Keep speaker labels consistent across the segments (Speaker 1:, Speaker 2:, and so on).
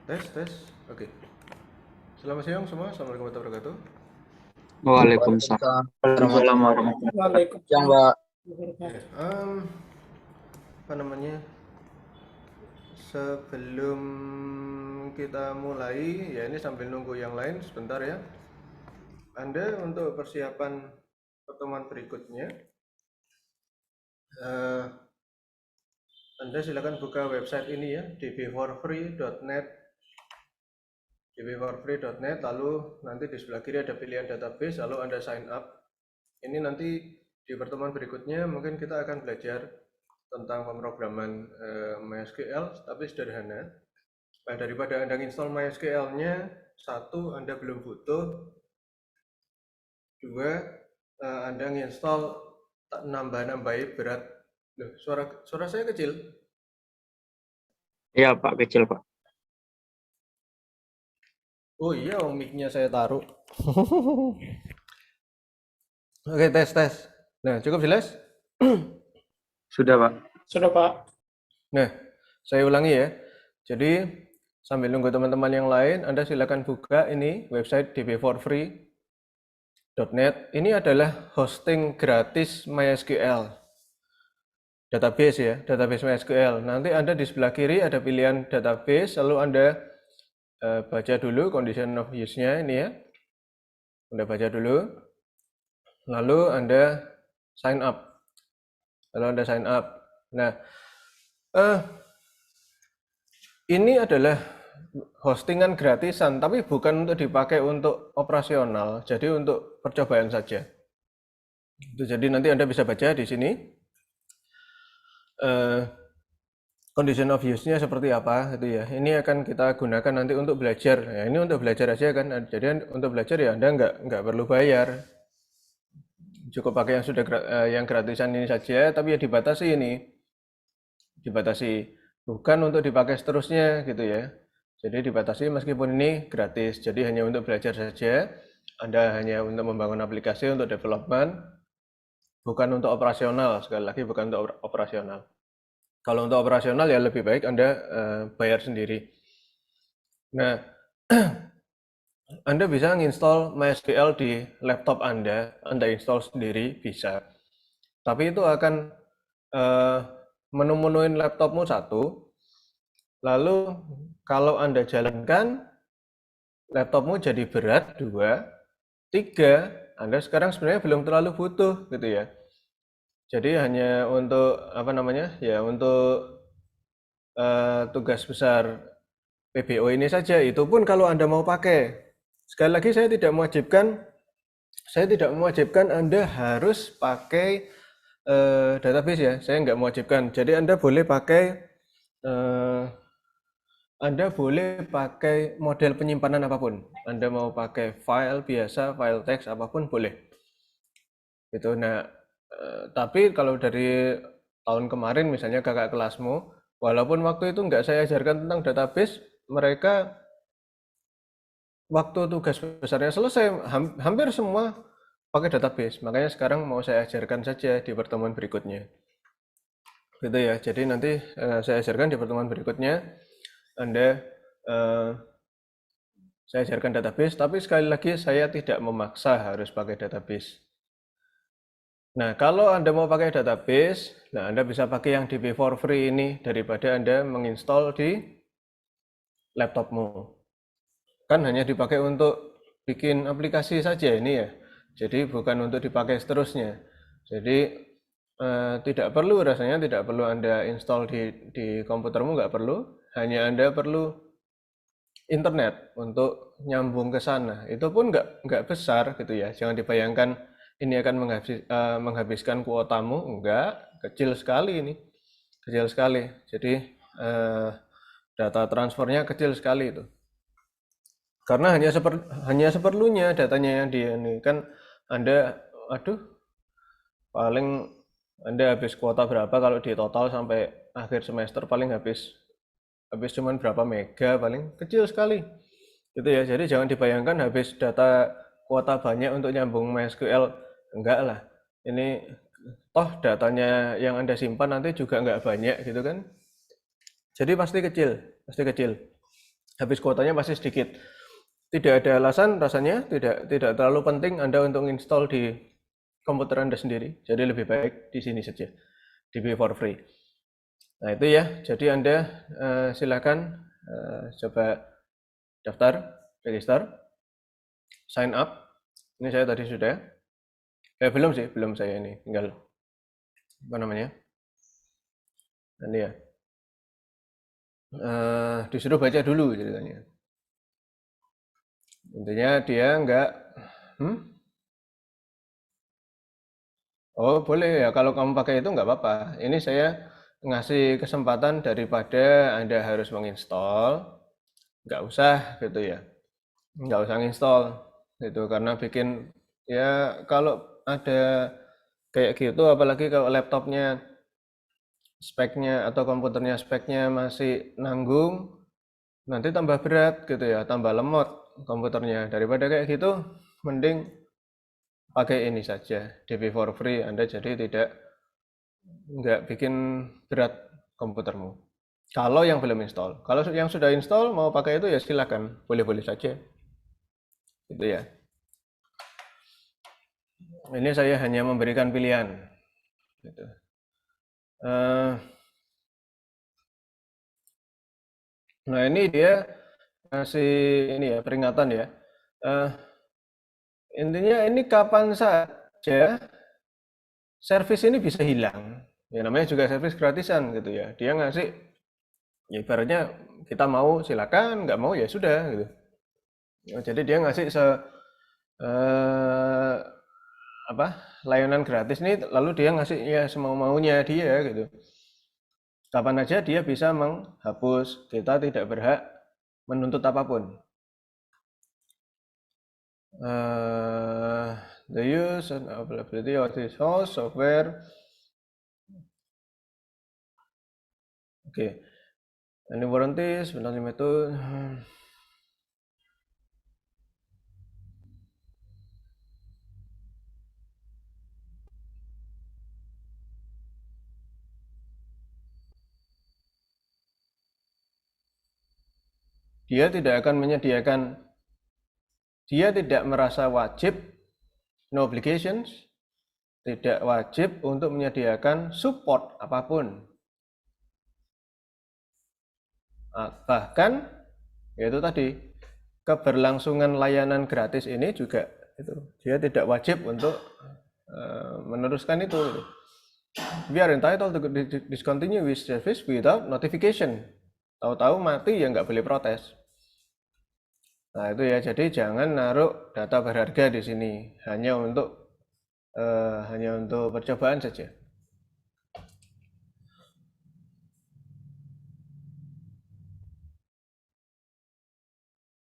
Speaker 1: Tes, tes. Oke. Selamat siang semua. Assalamualaikum warahmatullahi wabarakatuh.
Speaker 2: Waalaikumsalam
Speaker 3: Waalaikumsalam
Speaker 2: warahmatullahi wabarakatuh.
Speaker 3: yang Mbak.
Speaker 1: Ya, apa namanya? Sebelum kita mulai, ya ini sambil nunggu yang lain sebentar ya. Anda untuk persiapan pertemuan berikutnya, eh, Anda silakan buka website ini ya, db4free.net, db4free.net, lalu nanti di sebelah kiri ada pilihan database, lalu Anda sign up. Ini nanti di pertemuan berikutnya mungkin kita akan belajar tentang pemrograman MySQL, tapi sederhana. Nah, daripada Anda install MySQL-nya, satu, Anda belum butuh. Dua, Anda nginstall nambah-nambahi berat. Loh, suara saya kecil.
Speaker 2: Iya Pak, kecil Pak.
Speaker 1: Oh iya, mic-nya saya taruh. Oke, tes. Nah, cukup jelas?
Speaker 2: Sudah Pak.
Speaker 3: Sudah Pak.
Speaker 1: Nah, saya ulangi ya. Jadi, sambil nunggu teman-teman yang lain, Anda silakan buka ini website db4free.net. Ini adalah hosting gratis MySQL. Database ya, database MySQL. Nanti Anda di sebelah kiri ada pilihan database, lalu Anda baca dulu condition of use-nya ini ya. Anda baca dulu. Lalu Anda sign up. Nah, ini adalah hostingan gratisan, tapi bukan untuk dipakai untuk operasional, jadi untuk percobaan saja. Jadi nanti Anda bisa baca di sini condition of use-nya seperti apa gitu ya. Ini akan kita gunakan nanti untuk belajar. Ya, ini untuk belajar aja kan. Jadi untuk belajar ya Anda nggak perlu bayar. Cukup pakai yang sudah yang gratisan ini saja, tapi ya dibatasi ini. Dibatasi bukan untuk dipakai seterusnya gitu ya. Jadi dibatasi meskipun ini gratis. Jadi hanya untuk belajar saja. Anda hanya untuk membangun aplikasi untuk development, bukan untuk operasional. Sekali lagi bukan untuk operasional. Kalau untuk operasional ya lebih baik Anda bayar sendiri. Nah, Anda bisa menginstall MySQL di laptop Anda install sendiri bisa. Tapi itu akan menu-menuin laptopmu satu. Lalu kalau Anda jalankan, laptopmu jadi berat dua. Tiga, Anda sekarang sebenarnya belum terlalu butuh gitu ya. Jadi hanya untuk apa namanya ya untuk tugas besar PBO ini saja. Itu pun kalau Anda mau pakai. Sekali lagi saya tidak mewajibkan Anda harus pakai database ya. Saya nggak mewajibkan. Jadi Anda boleh pakai model penyimpanan apapun. Anda mau pakai file biasa, file teks apapun boleh. Gitu. Nah, tapi kalau dari tahun kemarin misalnya kakak kelasmu, walaupun waktu itu nggak saya ajarkan tentang database, mereka waktu tugas besarnya selesai hampir semua pakai database. Makanya sekarang mau saya ajarkan saja di pertemuan berikutnya. Gitu ya. Jadi nanti saya ajarkan di pertemuan berikutnya. Anda saya ajarkan database, tapi sekali lagi saya tidak memaksa harus pakai database. Nah, kalau Anda mau pakai database, nah Anda bisa pakai yang db4free ini daripada Anda menginstal di laptopmu. Kan hanya dipakai untuk bikin aplikasi saja ini ya. Jadi bukan untuk dipakai seterusnya. Jadi tidak perlu Anda install di komputermu, nggak perlu. Hanya Anda perlu internet untuk nyambung ke sana. Itu pun nggak besar gitu ya. Jangan dibayangkan ini akan menghabiskan kuotamu, enggak, kecil sekali ini. Kecil sekali. Jadi data transfernya kecil sekali itu. Karena hanya seperlunya datanya yang ini kan Anda paling Anda habis kuota berapa kalau di total sampai akhir semester paling habis cuman berapa mega, paling kecil sekali. Gitu ya. Jadi jangan dibayangkan habis data kuota banyak untuk nyambung MySQL, enggak lah. Ini toh datanya yang Anda simpan nanti juga enggak banyak gitu kan. Jadi pasti kecil. habis kuotanya pasti sedikit. Tidak ada alasan rasanya, tidak terlalu penting Anda untuk install di komputer Anda sendiri. Jadi lebih baik di sini saja, DB for free. Nah itu ya, jadi Anda silakan coba daftar, register, sign up. Ini saya tadi sudah. Belum sih, belum saya ini, tinggal apa namanya? Ini ya. Disuruh baca dulu ceritanya. Intinya dia enggak Oh boleh ya, kalau kamu pakai itu nggak apa-apa. Ini saya ngasih kesempatan daripada Anda harus menginstall, nggak usah gitu ya. Nggak usah nginstall gitu, karena bikin ya kalau ada kayak gitu, apalagi kalau laptopnya speknya atau komputernya speknya masih nanggung, nanti tambah berat gitu ya, tambah lemot komputernya. Daripada kayak gitu, mending pakai ini saja, DB for free. Anda jadi nggak bikin berat komputermu. Kalau yang belum install, kalau yang sudah install mau pakai itu ya silakan, boleh-boleh saja. Gitu ya. Ini saya hanya memberikan pilihan. Gitu. Nah ini dia kasih ini ya peringatan ya. Intinya ini kapan saja servis ini bisa hilang. Ya namanya juga servis gratisan gitu ya. Dia ngasih, ya ibaratnya kita mau silakan, nggak mau ya sudah gitu. Ya, jadi dia ngasih apa layanan gratis nih, lalu dia ngasih ya semau maunya dia gitu. Kapan aja dia bisa menghapus, kita tidak berhak menuntut apapun. The use and availability of this host software. Okay. Any warranties, not limited. Dia tidak akan menyediakan, dia tidak merasa wajib, no obligations, tidak wajib untuk menyediakan support apapun. Bahkan yaitu tadi keberlangsungan layanan gratis ini juga itu dia tidak wajib untuk meneruskan itu. We are entitled to discontinue with service without notification. Tahu-tahu mati ya nggak boleh protes. Nah itu ya, jadi jangan naruh data berharga di sini hanya untuk percobaan saja.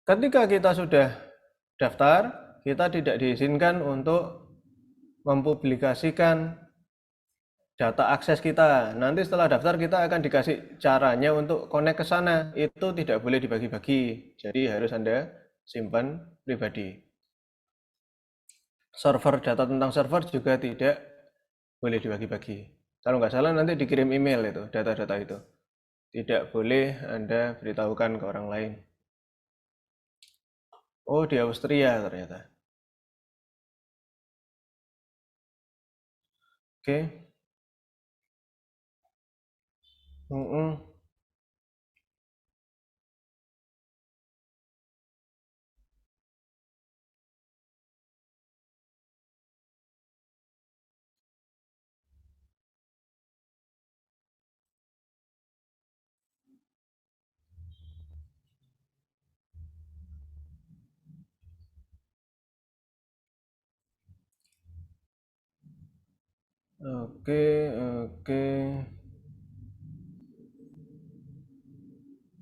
Speaker 1: Ketika kita sudah daftar, kita tidak diizinkan untuk mempublikasikan data akses kita. Nanti setelah daftar kita akan dikasih caranya untuk connect ke sana. Itu tidak boleh dibagi-bagi. Jadi harus Anda simpan pribadi. Server, data tentang server juga tidak boleh dibagi-bagi. Kalau nggak salah nanti dikirim email itu, data-data itu. Tidak boleh Anda beritahukan ke orang lain. Oh, di Austria ternyata. Oke. Oke.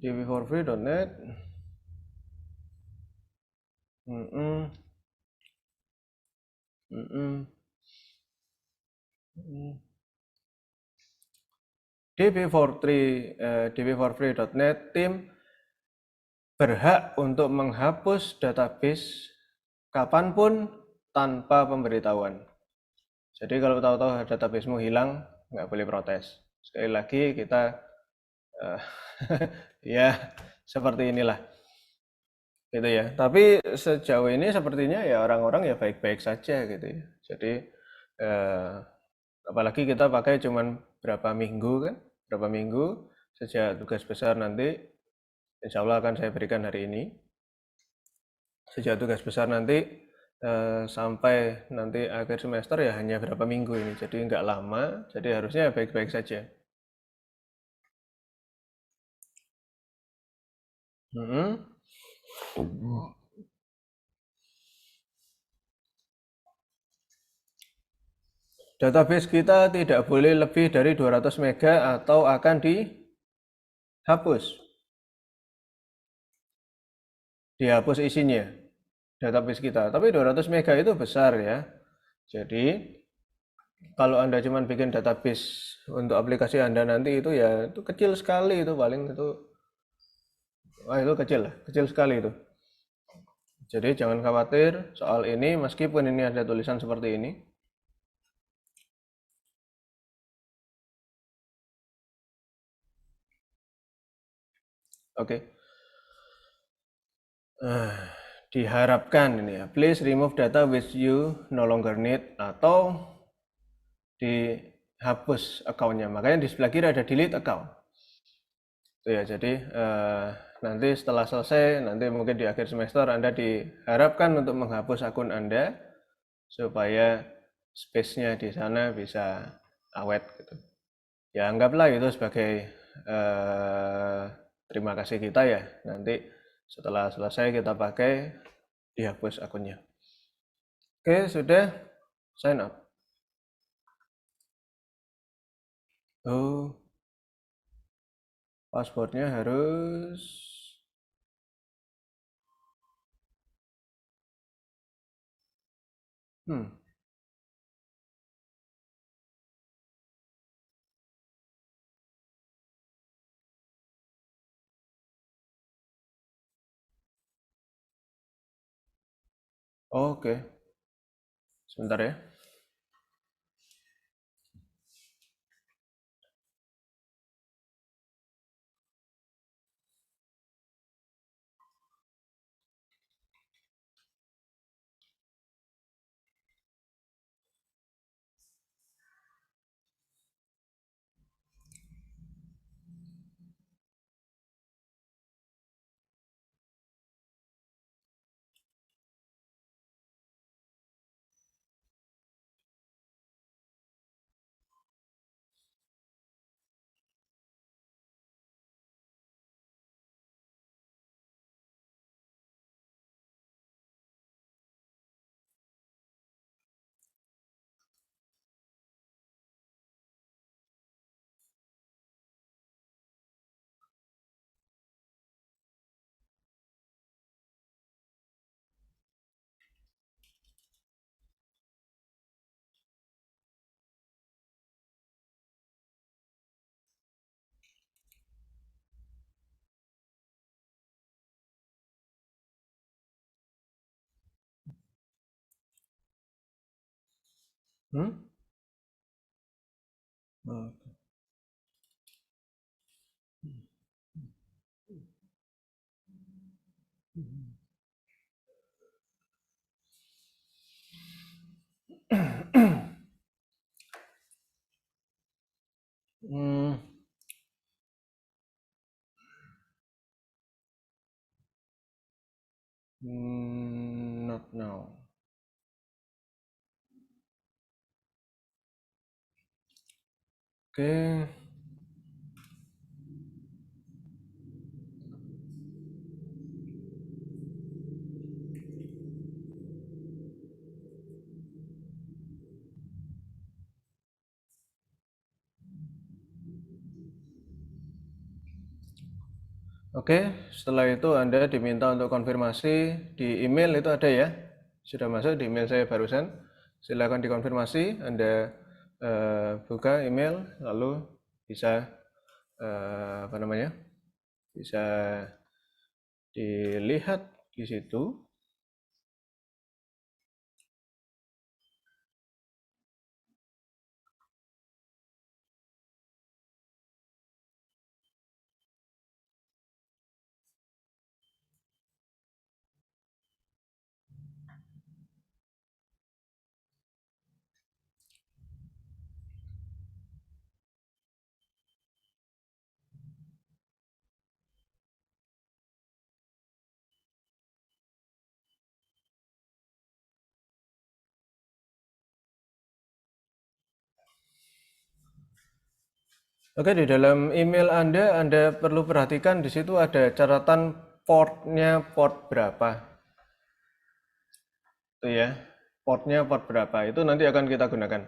Speaker 1: db4free.net. db4free.net tim berhak untuk menghapus database kapanpun tanpa pemberitahuan. Jadi kalau tahu-tahu databasemu hilang, nggak boleh protes. Sekali lagi kita ya seperti inilah gitu ya. Tapi sejauh ini sepertinya ya orang-orang ya baik-baik saja gitu ya. Jadi eh, apalagi kita pakai cuman berapa minggu kan, berapa minggu sejak tugas besar nanti insya Allah akan saya berikan hari ini. Sejak tugas besar nanti sampai nanti akhir semester ya hanya berapa minggu ini, jadi nggak lama, jadi harusnya baik-baik saja. Database kita tidak boleh lebih dari 200 mega atau akan dihapus. Dihapus isinya database kita. Tapi 200 mega itu besar ya. Jadi kalau Anda cuma bikin database untuk aplikasi Anda nanti itu ya itu kecil sekali, itu paling itu itu kecil sekali itu. Jadi jangan khawatir soal ini meskipun ini ada tulisan seperti ini. Oke. Diharapkan ini ya, please remove data which you no longer need, atau dihapus akunnya. Makanya di sebelah kiri ada delete account. Itu ya, jadi nanti setelah selesai, nanti mungkin di akhir semester Anda diharapkan untuk menghapus akun Anda supaya space-nya di sana bisa awet gitu. Ya anggaplah itu sebagai terima kasih kita ya. Nanti setelah selesai kita pakai, dihapus akunnya. Oke, sudah sign up. Oh, passwordnya harus oke. Sebentar ya. Hmm? Oke. Hmm, not now. Oke. Oke, setelah itu Anda diminta untuk konfirmasi di email, itu ada ya. Sudah masuk di email saya barusan. Silakan dikonfirmasi, Anda buka email lalu bisa apa namanya? Bisa dilihat di situ. Oke, di dalam email Anda perlu perhatikan di situ ada catatan portnya port berapa. Itu ya, portnya port berapa. Itu nanti akan kita gunakan.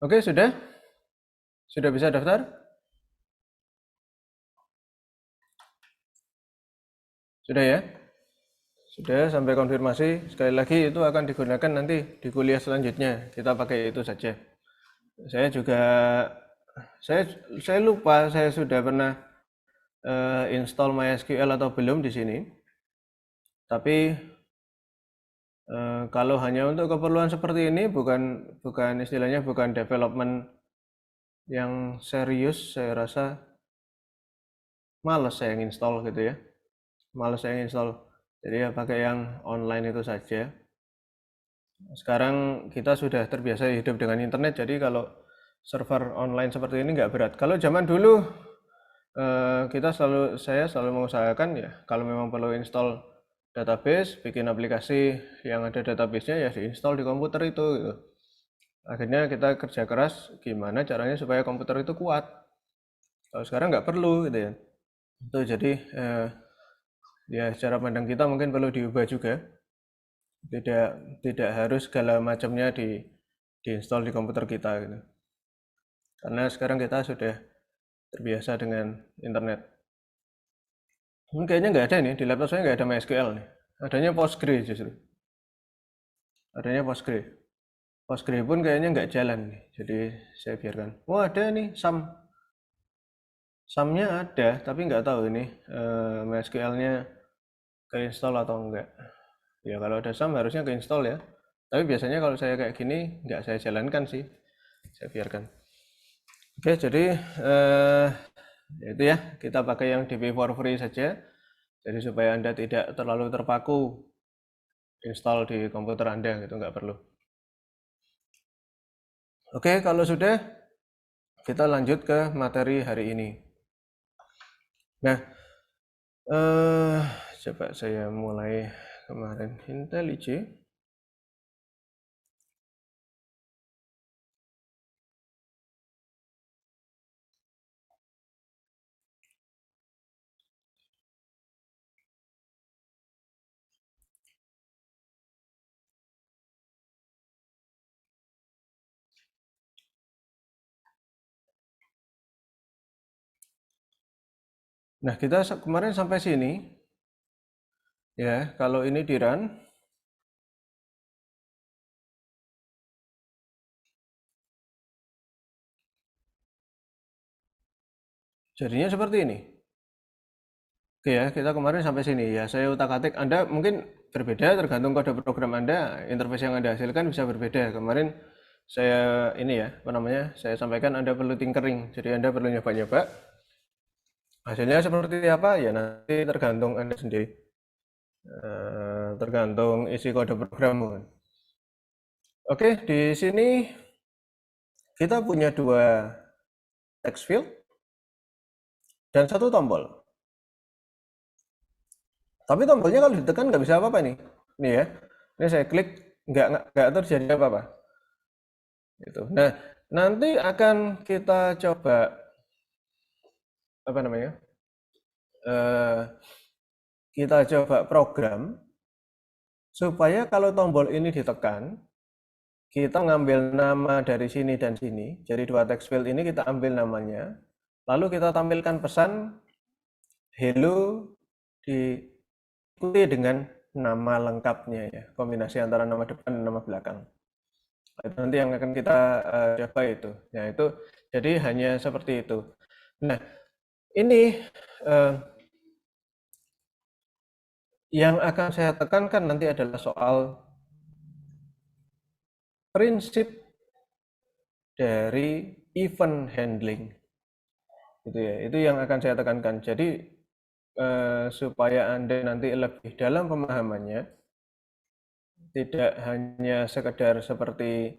Speaker 1: Oke, sudah? Sudah bisa daftar? Sudah ya? Sudah, sampai konfirmasi. Sekali lagi itu akan digunakan nanti di kuliah selanjutnya. Kita pakai itu saja. Saya juga saya lupa saya sudah pernah install MySQL atau belum di sini. Tapi kalau hanya untuk keperluan seperti ini bukan istilahnya bukan development yang serius, saya rasa males saya install gitu ya. Males saya install. Jadi ya pakai yang online itu saja. Sekarang kita sudah terbiasa hidup dengan internet, jadi kalau server online seperti ini nggak berat. Kalau zaman dulu saya selalu mengusahakan ya kalau memang perlu install database, bikin aplikasi yang ada databasenya ya diinstal di komputer itu gitu. Akhirnya kita kerja keras gimana caranya supaya komputer itu kuat. Kalau sekarang nggak perlu gitu ya. Itu jadi ya cara pandang kita mungkin perlu diubah juga. Tidak harus segala macamnya diinstal di komputer kita gitu. Karena sekarang kita sudah terbiasa dengan internet. Kayaknya nggak ada nih, di laptop saya nggak ada MySQL nih. Adanya Postgre justru. Adanya Postgre. Postgre pun kayaknya nggak jalan nih, jadi saya biarkan. Oh ada nih, SAM-nya ada, tapi nggak tahu ini MySQL-nya keinstall atau enggak. Ya kalau ada SAM harusnya keinstall ya. Tapi biasanya kalau saya kayak gini nggak saya jalankan sih, saya biarkan. Oke, jadi itu ya kita pakai yang DB for free saja. Jadi supaya Anda tidak terlalu terpaku install di komputer Anda gitu, nggak perlu. Oke, kalau sudah kita lanjut ke materi hari ini. Nah, coba saya mulai kemarin IntelliJ. Nah, kita kemarin sampai sini. Ya, kalau ini di run. Jadinya seperti ini. Oke ya, kita kemarin sampai sini ya. Saya utak-atik. Anda mungkin berbeda tergantung kode program Anda, interface yang Anda hasilkan bisa berbeda. Kemarin saya ini ya, apa namanya? Saya sampaikan Anda perlu tinkering. Jadi Anda perlu nyoba-nyoba. Hasilnya seperti apa ya nanti tergantung Anda sendiri. Tergantung isi kode program. Oke, di sini kita punya dua text field dan satu tombol. Tapi tombolnya kalau ditekan nggak bisa apa-apa nih. Nih ya, ini saya klik nggak terjadi apa-apa. Gitu. Nah, nanti akan kita coba apa namanya? Kita coba program supaya kalau tombol ini ditekan, kita ngambil nama dari sini dan sini. Jadi dua text field ini kita ambil namanya, lalu kita tampilkan pesan hello diikuti dengan nama lengkapnya ya, kombinasi antara nama depan dan nama belakang. Itu nanti yang akan kita coba itu. Ya itu jadi hanya seperti itu. Nah, ini yang akan saya tekankan nanti adalah soal prinsip dari event handling. Gitu ya. Itu yang akan saya tekankan. Jadi supaya Anda nanti lebih dalam pemahamannya, tidak hanya sekedar seperti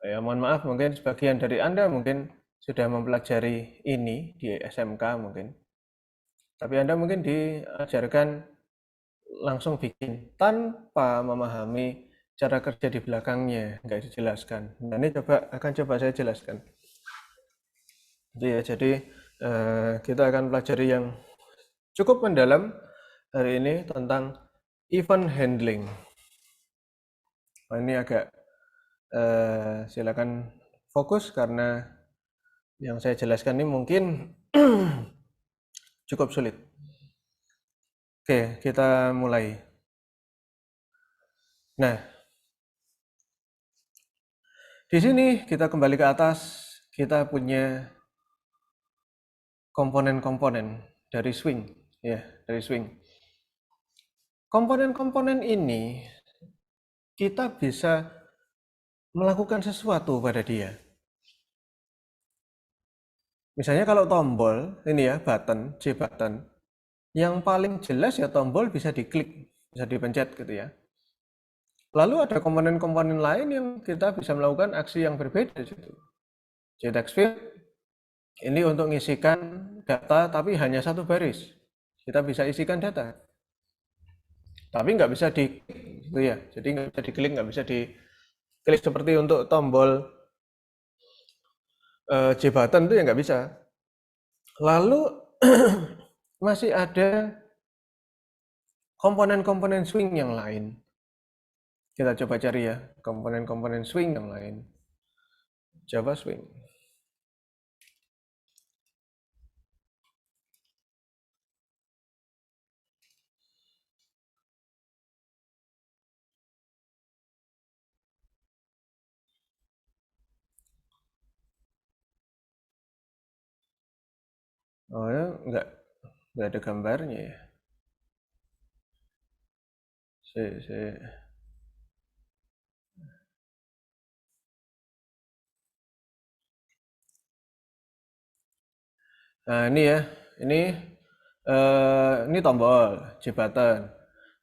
Speaker 1: ya mohon maaf mungkin sebagian dari Anda mungkin sudah mempelajari ini di SMK mungkin. Tapi Anda mungkin diajarkan langsung bikin tanpa memahami cara kerja di belakangnya, nggak dijelaskan. Nah, ini akan coba saya jelaskan. Jadi kita akan pelajari yang cukup mendalam hari ini tentang event handling. Nah, ini agak silakan fokus karena yang saya jelaskan ini mungkin cukup sulit. Oke, kita mulai. Nah, di sini kita kembali ke atas, kita punya komponen-komponen dari swing, ya, dari swing. Komponen-komponen ini kita bisa melakukan sesuatu pada dia. Misalnya kalau tombol, ini ya, button, J button, yang paling jelas ya tombol bisa diklik, bisa dipencet gitu ya. Lalu ada komponen-komponen lain yang kita bisa melakukan aksi yang berbeda di situ. JTextField field ini untuk mengisikan data tapi hanya satu baris. Kita bisa isikan data. Tapi nggak bisa di gitu ya. Jadi nggak bisa diklik, nggak bisa diklik seperti untuk tombol J button itu ya nggak bisa. Lalu masih ada komponen-komponen swing yang lain. Kita coba cari ya, komponen-komponen swing yang lain. Java swing. Oh ya, nggak ada gambarnya ya. Nah ini ya, ini tombol J button.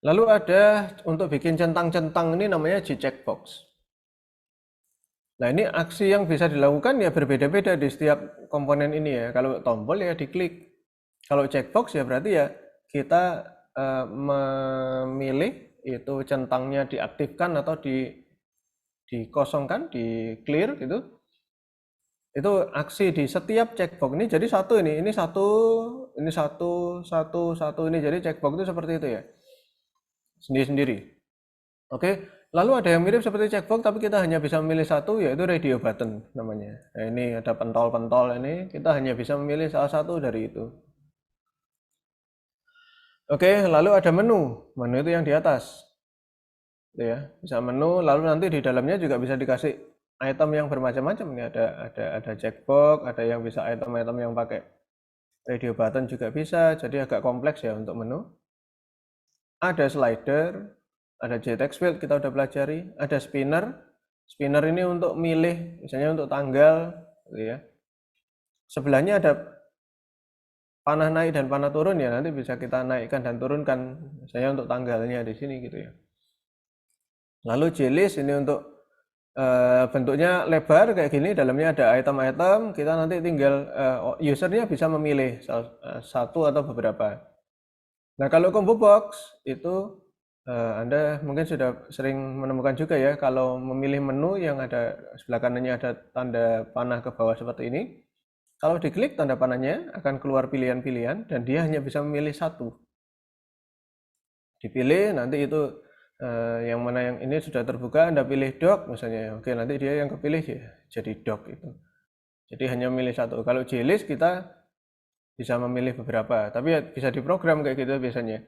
Speaker 1: Lalu ada untuk bikin centang-centang ini namanya J checkbox. Nah ini aksi yang bisa dilakukan ya berbeda-beda di setiap komponen ini ya. Kalau tombol ya diklik. Kalau checkbox ya berarti ya kita memilih itu centangnya diaktifkan atau dikosongkan, di clear gitu. Itu aksi di setiap checkbox ini jadi satu ini satu, ini satu ini jadi checkbox itu seperti itu ya. Sendiri-sendiri. Oke, lalu ada yang mirip seperti checkbox tapi kita hanya bisa memilih satu yaitu radio button namanya. Nah, ini ada pentol-pentol ini kita hanya bisa memilih salah satu dari itu. Oke, lalu ada menu. Menu itu yang di atas. Gitu ya, bisa menu lalu nanti di dalamnya juga bisa dikasih item yang bermacam-macam. Ini ada checkbox, ada yang bisa item-item yang pakai radio button juga bisa. Jadi agak kompleks ya untuk menu. Ada slider, ada JTextField field kita udah pelajari, ada spinner. Spinner ini untuk milih, misalnya untuk tanggal, gitu ya. Sebelahnya ada panah naik dan panah turun ya, nanti bisa kita naikkan dan turunkan, misalnya untuk tanggalnya di sini gitu ya. Lalu JList ini untuk bentuknya lebar kayak gini, dalamnya ada item-item, kita nanti tinggal usernya bisa memilih satu atau beberapa. Nah kalau combo box itu Anda mungkin sudah sering menemukan juga ya, kalau memilih menu yang ada sebelah kanannya ada tanda panah ke bawah seperti ini, kalau diklik tanda panahnya akan keluar pilihan-pilihan dan dia hanya bisa memilih satu. Dipilih nanti itu yang mana yang ini sudah terbuka, Anda pilih doc misalnya, oke nanti dia yang kepilih ya, jadi doc itu. Jadi hanya memilih satu. Kalau JList kita bisa memilih beberapa, tapi ya bisa diprogram kayak gitu biasanya.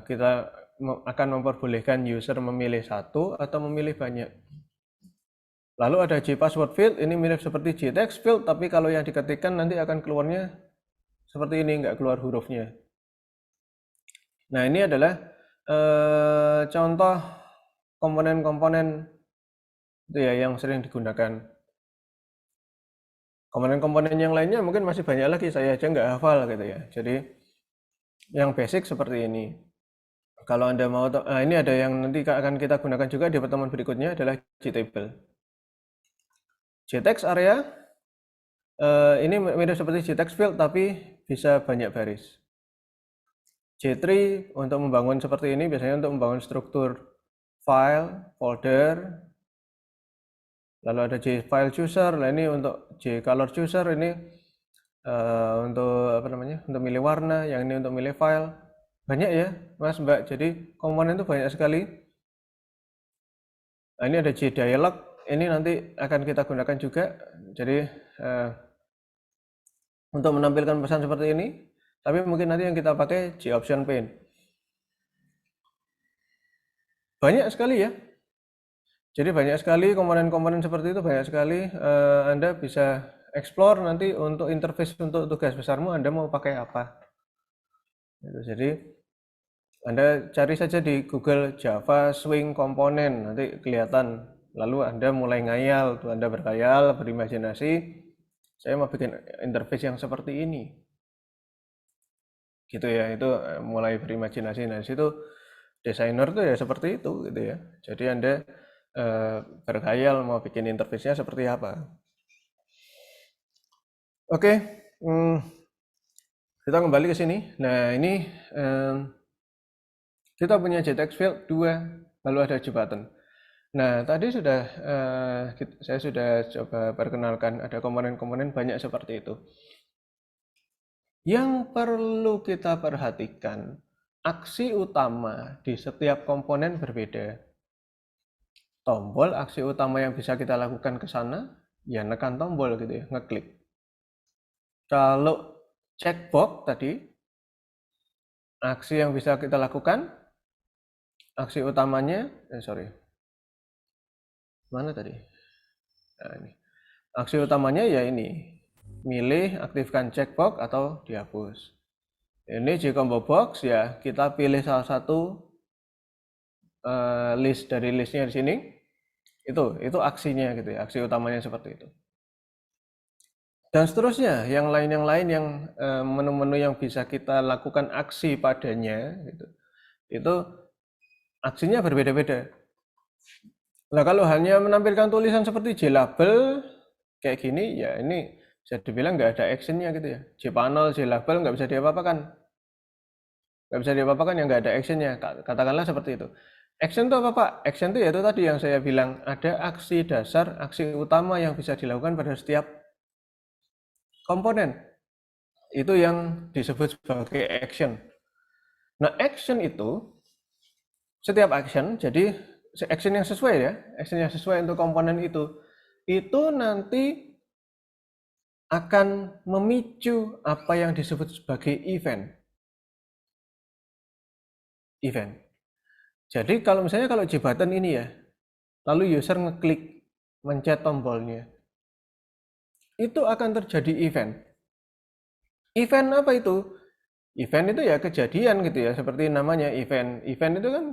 Speaker 1: Kita akan memperbolehkan user memilih satu atau memilih banyak. Lalu ada JPassword field, ini mirip seperti JTextField field, tapi kalau yang diketikkan nanti akan keluarnya seperti ini, nggak keluar hurufnya. Nah ini adalah contoh komponen-komponen itu ya yang sering digunakan. Komponen-komponen yang lainnya mungkin masih banyak lagi, saya aja nggak hafal gitu ya. Jadi yang basic seperti ini. Kalau Anda mau, ini ada yang nanti akan kita gunakan juga di pertemuan berikutnya adalah JTable. JText area, ini mirip seperti JText field tapi bisa banyak baris. J3 untuk membangun seperti ini biasanya untuk membangun struktur file, folder, lalu ada J-file chooser. Nah, ini untuk J-color chooser, ini untuk apa namanya? Untuk milih warna, yang ini untuk milih file. Banyak ya, Mas, Mbak. Jadi komponen itu banyak sekali. Nah, ini ada J-dialog. Ini nanti akan kita gunakan juga. Jadi untuk menampilkan pesan seperti ini, tapi mungkin nanti yang kita pakai J-option pane. Banyak sekali ya. Jadi banyak sekali komponen-komponen seperti itu, banyak sekali. Anda bisa explore nanti untuk interface untuk tugas besarmu, Anda mau pakai apa. Jadi Anda cari saja di Google Java Swing komponen, nanti kelihatan. Lalu Anda mulai ngayal, tuh Anda berkhayal, berimajinasi, saya mau bikin interface yang seperti ini. Gitu ya, itu mulai berimajinasi. Nah, situ desainer tuh ya seperti itu gitu ya. Jadi Anda berkhayal mau bikin interface-nya seperti apa. Oke, kita kembali ke sini. Nah, ini kita punya JTextField field 2, lalu ada JButton. Nah, tadi sudah saya sudah coba perkenalkan ada komponen-komponen banyak seperti itu. Yang perlu kita perhatikan, aksi utama di setiap komponen berbeda. Tombol aksi utama yang bisa kita lakukan ke sana, ya nekan tombol gitu ya, ngeklik. Kalau checkbox tadi, aksi yang bisa kita lakukan, aksi utamanya, mana tadi? Nah, ini. Aksi utamanya ya ini, milih aktifkan checkbox atau dihapus. Ini J combo box ya, kita pilih salah satu list dari listnya di sini. Itu aksinya gitu ya, aksi utamanya seperti itu. Dan seterusnya, yang lain yang menu-menu yang bisa kita lakukan aksi padanya gitu. Itu aksinya berbeda-beda. Nah, kalau hanya menampilkan tulisan seperti J-label kayak gini, ya ini bisa dibilang nggak ada actionnya gitu ya. J-panel, J-label nggak bisa diapa-apakan. Nggak bisa diapa-apakan yang nggak ada actionnya. Katakanlah seperti itu. Action itu apa, Pak? Action itu yaitu tadi yang saya bilang, ada aksi dasar, aksi utama yang bisa dilakukan pada setiap komponen. Itu yang disebut sebagai action. Nah, action itu, setiap action, jadi action yang sesuai ya, action yang sesuai untuk komponen itu nanti akan memicu apa yang disebut sebagai event. Jadi kalau misalnya kalau JButton ini ya, lalu user ngeklik, mencet tombolnya, itu akan terjadi event. Event apa itu? Event itu ya kejadian gitu ya, seperti namanya event. Event itu kan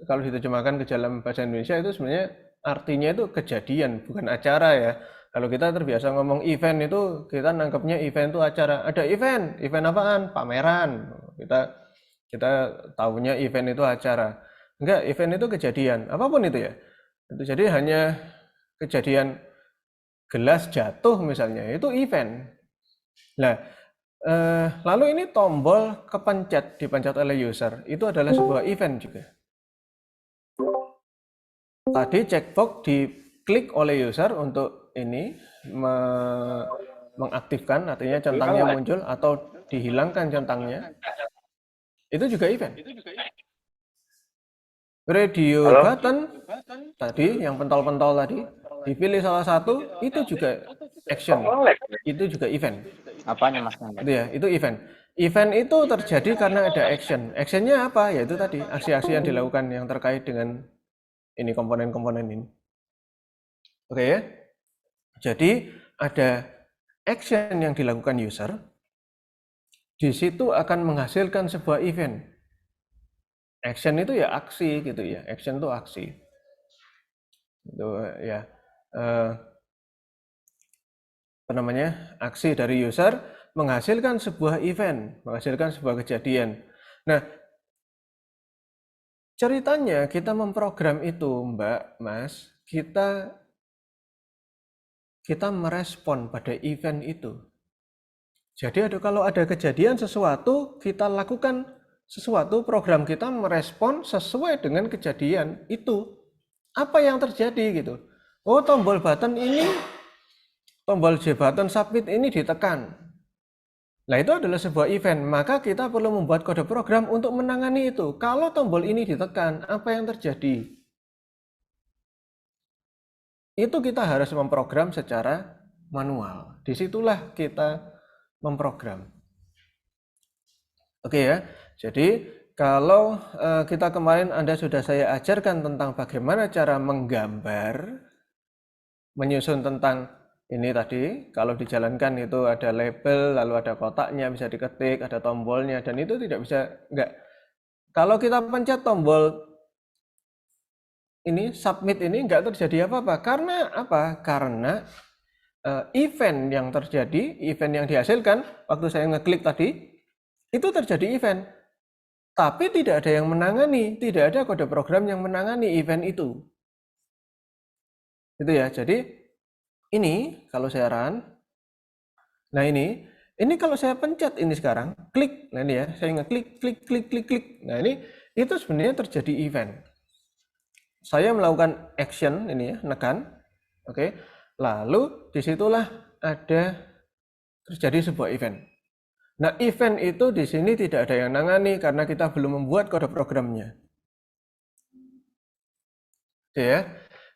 Speaker 1: kalau diterjemahkan ke dalam bahasa Indonesia itu sebenarnya artinya itu kejadian, bukan acara ya. Kalau kita terbiasa ngomong event itu kita nangkepnya event itu acara. Ada event apaan? Pameran. Kita tahunya event itu acara. Enggak, event itu kejadian, apapun itu ya. Itu jadi hanya kejadian gelas jatuh misalnya, itu event. Nah, lalu ini tombol dipencet oleh user, itu adalah sebuah event juga. Tadi checkbox diklik oleh user untuk ini mengaktifkan, artinya centangnya muncul atau dihilangkan centangnya. Itu juga event. Radio button tadi yang pentol-pentol tadi dipilih salah satu, itu juga action, itu juga event.
Speaker 2: Apanya Mas?
Speaker 1: Itu ya, itu event. Event itu terjadi karena ada action. Actionnya apa? Yaitu tadi aksi-aksi yang dilakukan yang terkait dengan ini komponen-komponen ini. Oke ya. Jadi ada action yang dilakukan user, di situ akan menghasilkan sebuah event. Action itu ya aksi gitu ya. Action itu aksi. Itu ya. Apa namanya? Aksi dari user menghasilkan sebuah event, menghasilkan sebuah kejadian. Nah, ceritanya kita memprogram itu, Mbak, Mas, kita merespon pada event itu. Jadi kalau ada kejadian sesuatu, kita lakukan sesuatu, program kita merespon sesuai dengan kejadian itu. Apa yang terjadi gitu. Oh, tombol button ini, tombol J button submit ini ditekan. Nah, itu adalah sebuah event, maka kita perlu membuat kode program untuk menangani itu. Kalau tombol ini ditekan, apa yang terjadi? Itu kita harus memprogram secara manual. Disitulah kita memprogram. Oke ya, jadi kalau kita kemarin Anda sudah saya ajarkan tentang bagaimana cara menggambar, menyusun tentang ini tadi, kalau dijalankan itu ada label, lalu ada kotaknya, bisa diketik, ada tombolnya, dan itu tidak bisa, enggak. Kalau kita pencet tombol ini, submit ini, enggak terjadi apa-apa. Karena apa? Karena event yang terjadi, event yang dihasilkan, waktu saya ngeklik tadi, itu terjadi event. Tapi tidak ada yang menangani, tidak ada kode program yang menangani event itu. Itu ya, jadi ini kalau saya run, nah ini kalau saya pencet ini sekarang, klik, nah ini ya, saya ngeklik, klik. Nah ini, itu sebenarnya terjadi event. Saya melakukan action ini ya, nekan, oke. Lalu disitulah ada terjadi sebuah event. Nah, event itu di sini tidak ada yang nangani karena kita belum membuat kode programnya. Oke ya,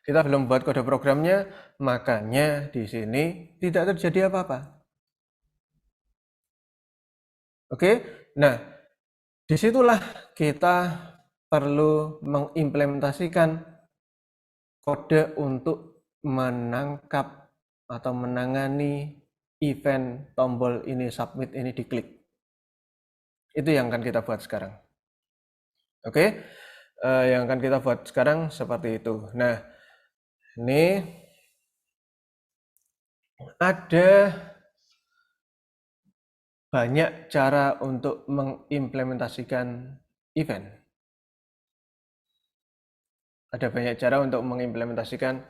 Speaker 1: kita belum membuat kode programnya, makanya di sini tidak terjadi apa-apa. Oke, nah disitulah kita perlu mengimplementasikan kode untuk menangkap atau menangani event tombol ini submit ini diklik. Itu yang akan kita buat sekarang. Oke, yang akan kita buat sekarang seperti itu. Nah, ini ada banyak cara untuk mengimplementasikan event. Ada banyak cara untuk mengimplementasikan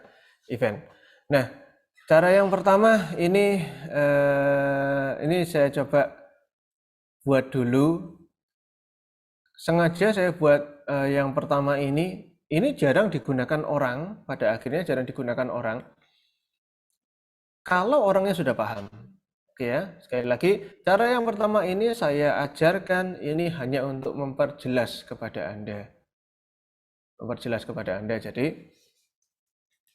Speaker 1: event. Nah, cara yang pertama ini saya coba buat dulu. Sengaja saya buat yang pertama ini jarang digunakan orang, pada akhirnya jarang digunakan orang. Kalau orangnya sudah paham. Oke ya, sekali lagi, cara yang pertama ini saya ajarkan ini hanya untuk memperjelas kepada Anda. Jadi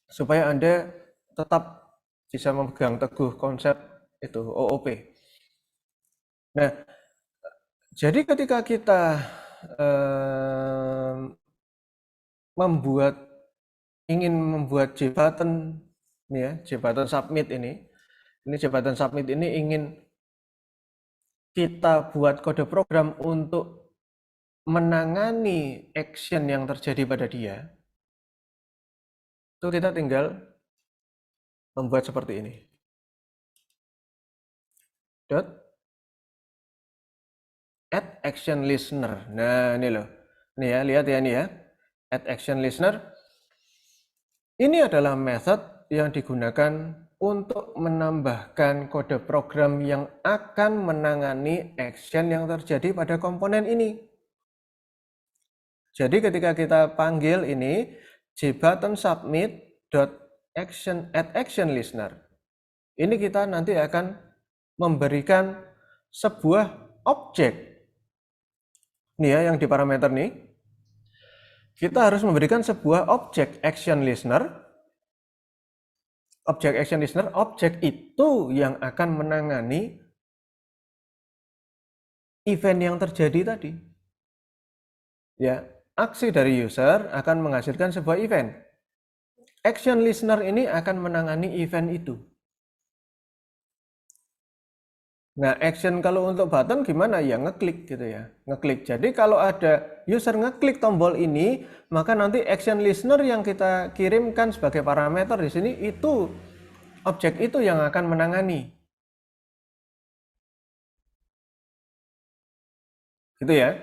Speaker 1: supaya Anda tetap bisa memegang teguh konsep itu OOP. Nah, jadi ketika kita ingin membuat J button ini ya, J button submit ini J button submit ini ingin kita buat kode program untuk menangani action yang terjadi pada dia. Itu kita tinggal membuat seperti ini. Dot add action listener. Nah, ini loh. Ini ya, lihat ya ini ya. Add action listener. Ini adalah method yang digunakan untuk menambahkan kode program yang akan menangani action yang terjadi pada komponen ini. Jadi ketika kita panggil ini jbutton submit add action listener. Ini kita nanti akan memberikan sebuah objek. Ini ya yang di parameter nih. Kita harus memberikan sebuah objek action listener. Objek action listener, objek itu yang akan menangani event yang terjadi tadi. Ya, aksi dari user akan menghasilkan sebuah event. Action listener ini akan menangani event itu. Nah, action kalau untuk button gimana? Ya ngeklik gitu ya, ngeklik. Jadi kalau ada user ngeklik tombol ini, maka nanti action listener yang kita kirimkan sebagai parameter di sini itu objek itu yang akan menangani. Gitu ya.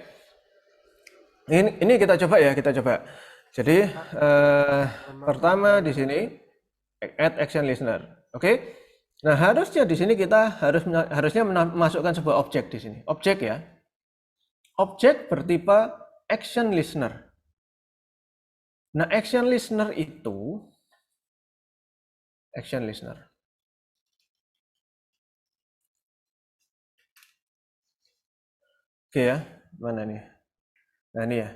Speaker 1: Ini kita coba ya, kita coba. Jadi pertama di sini add action listener. Oke. Nah, harusnya di sini kita harusnya memasukkan sebuah objek di sini. Objek ya. objek bertipe action listener. Nah, action listener itu Oke ya, mana nih? Nah, ini ya.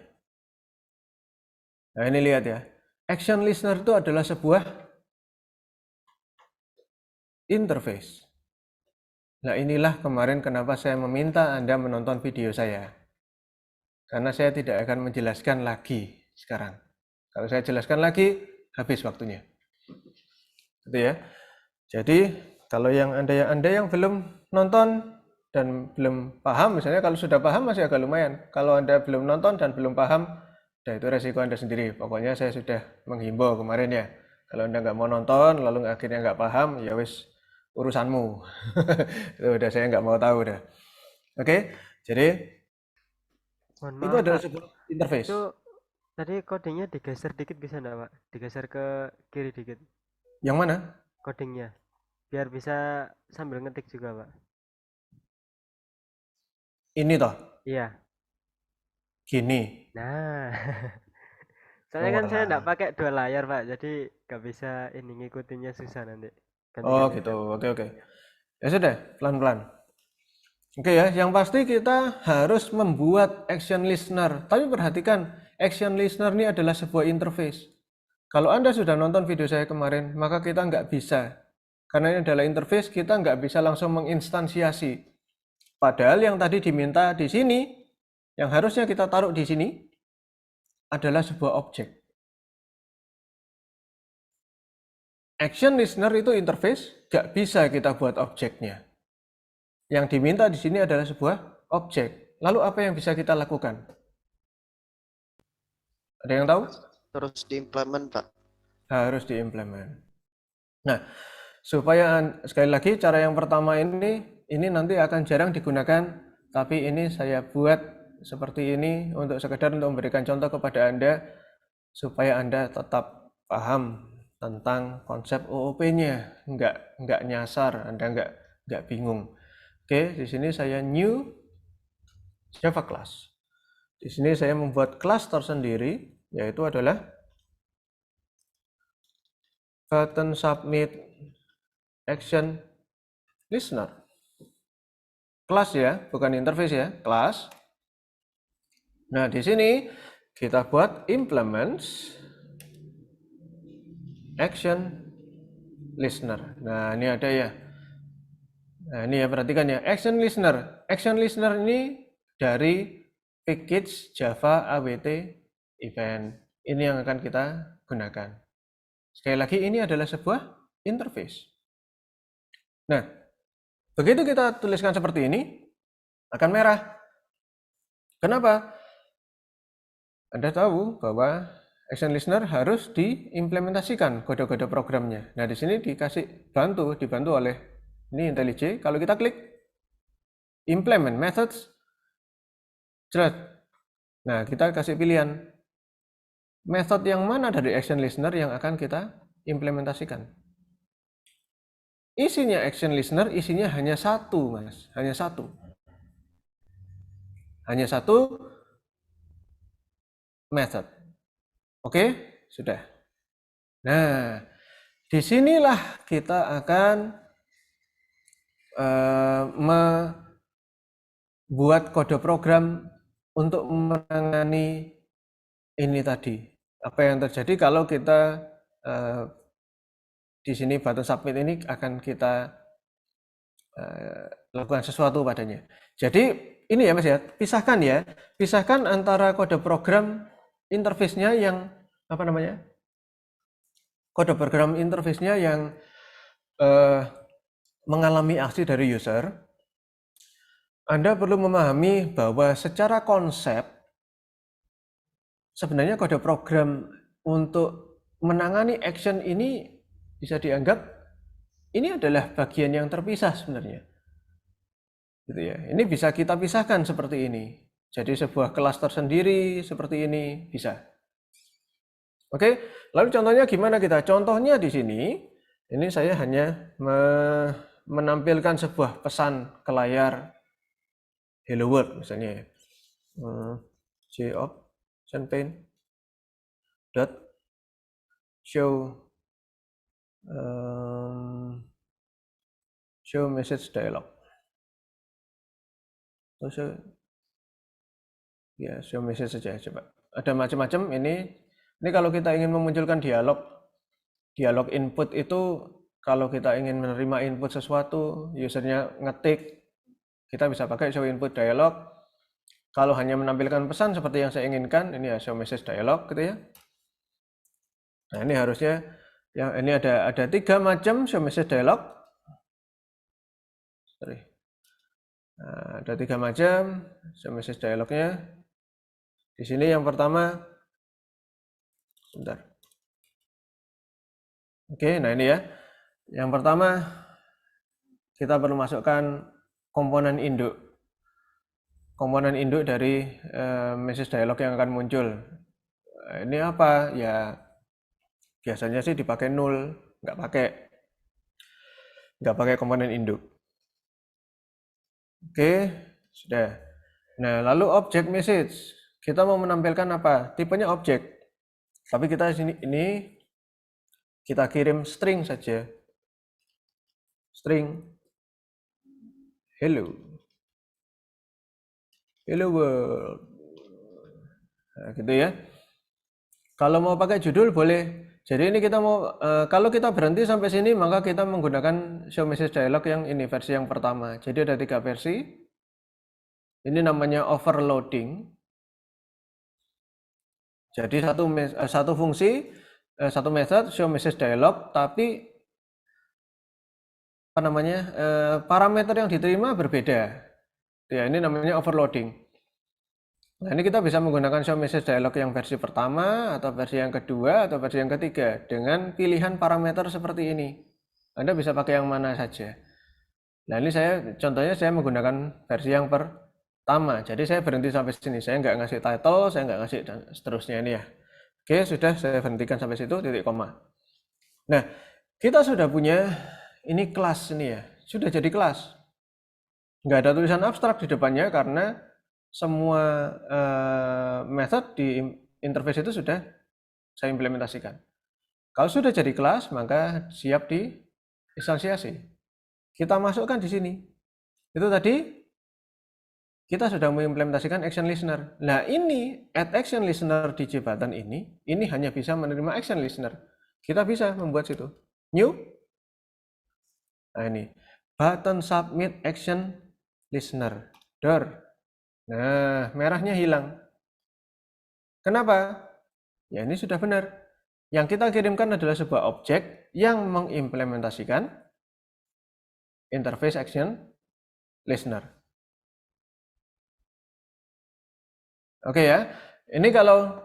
Speaker 1: Nah, ini lihat ya. Action listener itu adalah sebuah interface. Nah, inilah kemarin kenapa saya meminta Anda menonton video saya. Karena saya tidak akan menjelaskan lagi sekarang. Kalau saya jelaskan lagi, habis waktunya. Gitu ya. Jadi, kalau Anda yang belum nonton dan belum paham, misalnya kalau sudah paham masih agak lumayan. Kalau Anda belum nonton dan belum paham, nah itu resiko Anda sendiri. Pokoknya saya sudah menghimbau kemarin ya. Kalau Anda nggak mau nonton, lalu akhirnya nggak paham, ya wis urusanmu. Itu udah saya nggak mau tahu udah. Oke, jadi
Speaker 3: Mohon
Speaker 1: itu
Speaker 3: maaf,
Speaker 1: adalah
Speaker 3: Pak.
Speaker 1: sebuah interface.
Speaker 3: Itu tadi codingnya digeser dikit bisa enggak, Pak? Digeser ke kiri dikit
Speaker 1: Yang mana?
Speaker 3: codingnya. Biar bisa sambil ngetik juga, Pak.
Speaker 1: Ini toh,
Speaker 3: Iya.
Speaker 1: gini.
Speaker 3: Nah, soalnya kan saya enggak
Speaker 1: Walah.
Speaker 3: pakai dua layar, Pak. Jadi nggak bisa ini ngikutinnya susah nanti.
Speaker 1: Oh
Speaker 3: Ganti-ganti.
Speaker 1: gitu, oke. Ya sudah, pelan-pelan. Oke ya, yang pasti kita harus membuat action listener. Tapi perhatikan, action listener ini adalah sebuah interface. Kalau Anda sudah nonton video saya kemarin, maka kita nggak bisa. Karena ini adalah interface, kita nggak bisa langsung menginstansiasi. Padahal yang tadi diminta di sini, yang harusnya kita taruh di sini, adalah sebuah objek. Action listener itu interface, nggak bisa kita buat objeknya. Yang diminta di sini adalah sebuah objek. Lalu apa yang bisa kita lakukan? Ada yang tahu?
Speaker 4: Terus diimplement, Pak.
Speaker 1: Harus diimplement. Nah, supaya sekali lagi cara yang pertama ini nanti akan jarang digunakan, tapi ini saya buat seperti ini untuk sekedar untuk memberikan contoh kepada Anda supaya Anda tetap paham tentang konsep OOP-nya, nggak nyasar, Anda nggak bingung. Oke, di sini saya new Java class. Di sini saya membuat kelas tersendiri, yaitu adalah button submit action listener. Kelas ya, bukan interface ya, kelas. Nah, di sini kita buat implements action listener. Nah, ini ada ya. Nah, ini ya, perhatikan ya, action listener. Action listener ini dari package Java AWT event. Ini yang akan kita gunakan. Sekali lagi, ini adalah sebuah interface. Nah, begitu kita tuliskan seperti ini, akan merah. Kenapa? Anda tahu bahwa action listener harus diimplementasikan kode-kode programnya. Nah, di sini dibantu oleh ini IntelliJ. Kalau kita klik implement methods, jelas. Nah, kita kasih pilihan method yang mana dari action listener yang akan kita implementasikan. Isinya action listener, isinya hanya satu, Mas. Hanya satu. Hanya satu method. Oke, sudah. Nah, disinilah kita akan membuat kode program untuk menangani ini tadi. Apa yang terjadi kalau kita di sini button submit ini akan kita lakukan sesuatu padanya. Jadi ini ya Mas ya, pisahkan antara kode program interface-nya yang apa namanya? Kode program interface-nya yang mengalami aksi dari user. Anda perlu memahami bahwa secara konsep sebenarnya kode program untuk menangani action ini bisa dianggap ini adalah bagian yang terpisah sebenarnya. Gitu ya. Ini bisa kita pisahkan seperti ini. Jadi sebuah kelas tersendiri seperti ini bisa. Oke, lalu contohnya gimana kita? Contohnya di sini, ini saya hanya menampilkan sebuah pesan ke layar Hello World misalnya. JOption pane dot show show message dialog. Show message saja coba. Ada macam-macam ini kalau kita ingin memunculkan dialog input itu kalau kita ingin menerima input sesuatu, usernya ngetik, kita bisa pakai show input dialog. Kalau hanya menampilkan pesan seperti yang saya inginkan, ini ya show message dialog gitu ya. Nah ini harusnya ini ada 3 macam show message dialog. Nah, ada 3 macam show message dialognya. Di sini yang pertama, sebentar. Oke, nah ini ya. Yang pertama kita perlu masukkan komponen induk. Komponen induk dari message dialog yang akan muncul. Ini apa? Ya biasanya sih dipakai null, nggak pakai komponen induk. Oke, sudah. Nah, lalu object message. Kita mau menampilkan apa? Tipenya objek. Tapi kita ini kita kirim string saja. String hello world. Nah, gitu ya. Kalau mau pakai judul boleh. Jadi ini kita mau kalau kita berhenti sampai sini maka kita menggunakan show message dialog yang ini versi yang pertama. Jadi ada 3 versi. Ini namanya overloading. Jadi satu fungsi, satu method show message dialog, tapi parameter yang diterima berbeda. Ya, ini namanya overloading. Nah, ini kita bisa menggunakan show message dialog yang versi pertama, atau versi yang kedua, atau versi yang ketiga, dengan pilihan parameter seperti ini. Anda bisa pakai yang mana saja. Nah, ini contohnya saya menggunakan versi yang pertama. Jadi saya berhenti sampai sini. Saya nggak ngasih title, saya nggak ngasih dan seterusnya ini ya. Oke, sudah saya berhentikan sampai situ, titik koma. Nah, kita sudah punya ini kelas ini ya. Sudah jadi kelas. Nggak ada tulisan abstrak di depannya karena semua method di interface itu sudah saya implementasikan. Kalau sudah jadi kelas, maka siap diinstansiasi. Kita masukkan di sini. Itu tadi kita sudah mengimplementasikan action listener. Nah ini add action listener di jebatan ini hanya bisa menerima action listener. Kita bisa membuat situ new. Nah ini button submit action listener door. Nah merahnya hilang. Kenapa? Ya ini sudah benar. Yang kita kirimkan adalah sebuah objek yang mengimplementasikan interface action listener. Oke ya, ini kalau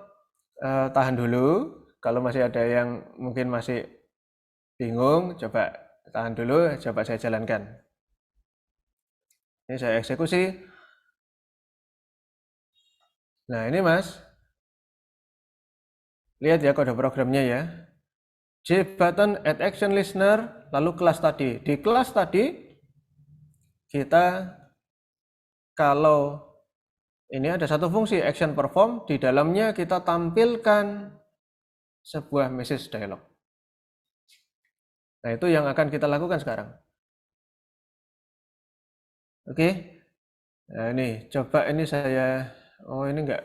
Speaker 1: tahan dulu, kalau masih ada yang mungkin masih bingung, coba tahan dulu, coba saya jalankan. Ini saya eksekusi. Nah ini mas, lihat ya kode programnya ya. JButton add action listener, lalu kelas tadi. Di kelas tadi, kita kalau ini ada satu fungsi action perform, di dalamnya kita tampilkan sebuah message dialog. Nah, itu yang akan kita lakukan sekarang. Oke. Nah, ini coba ini saya ini enggak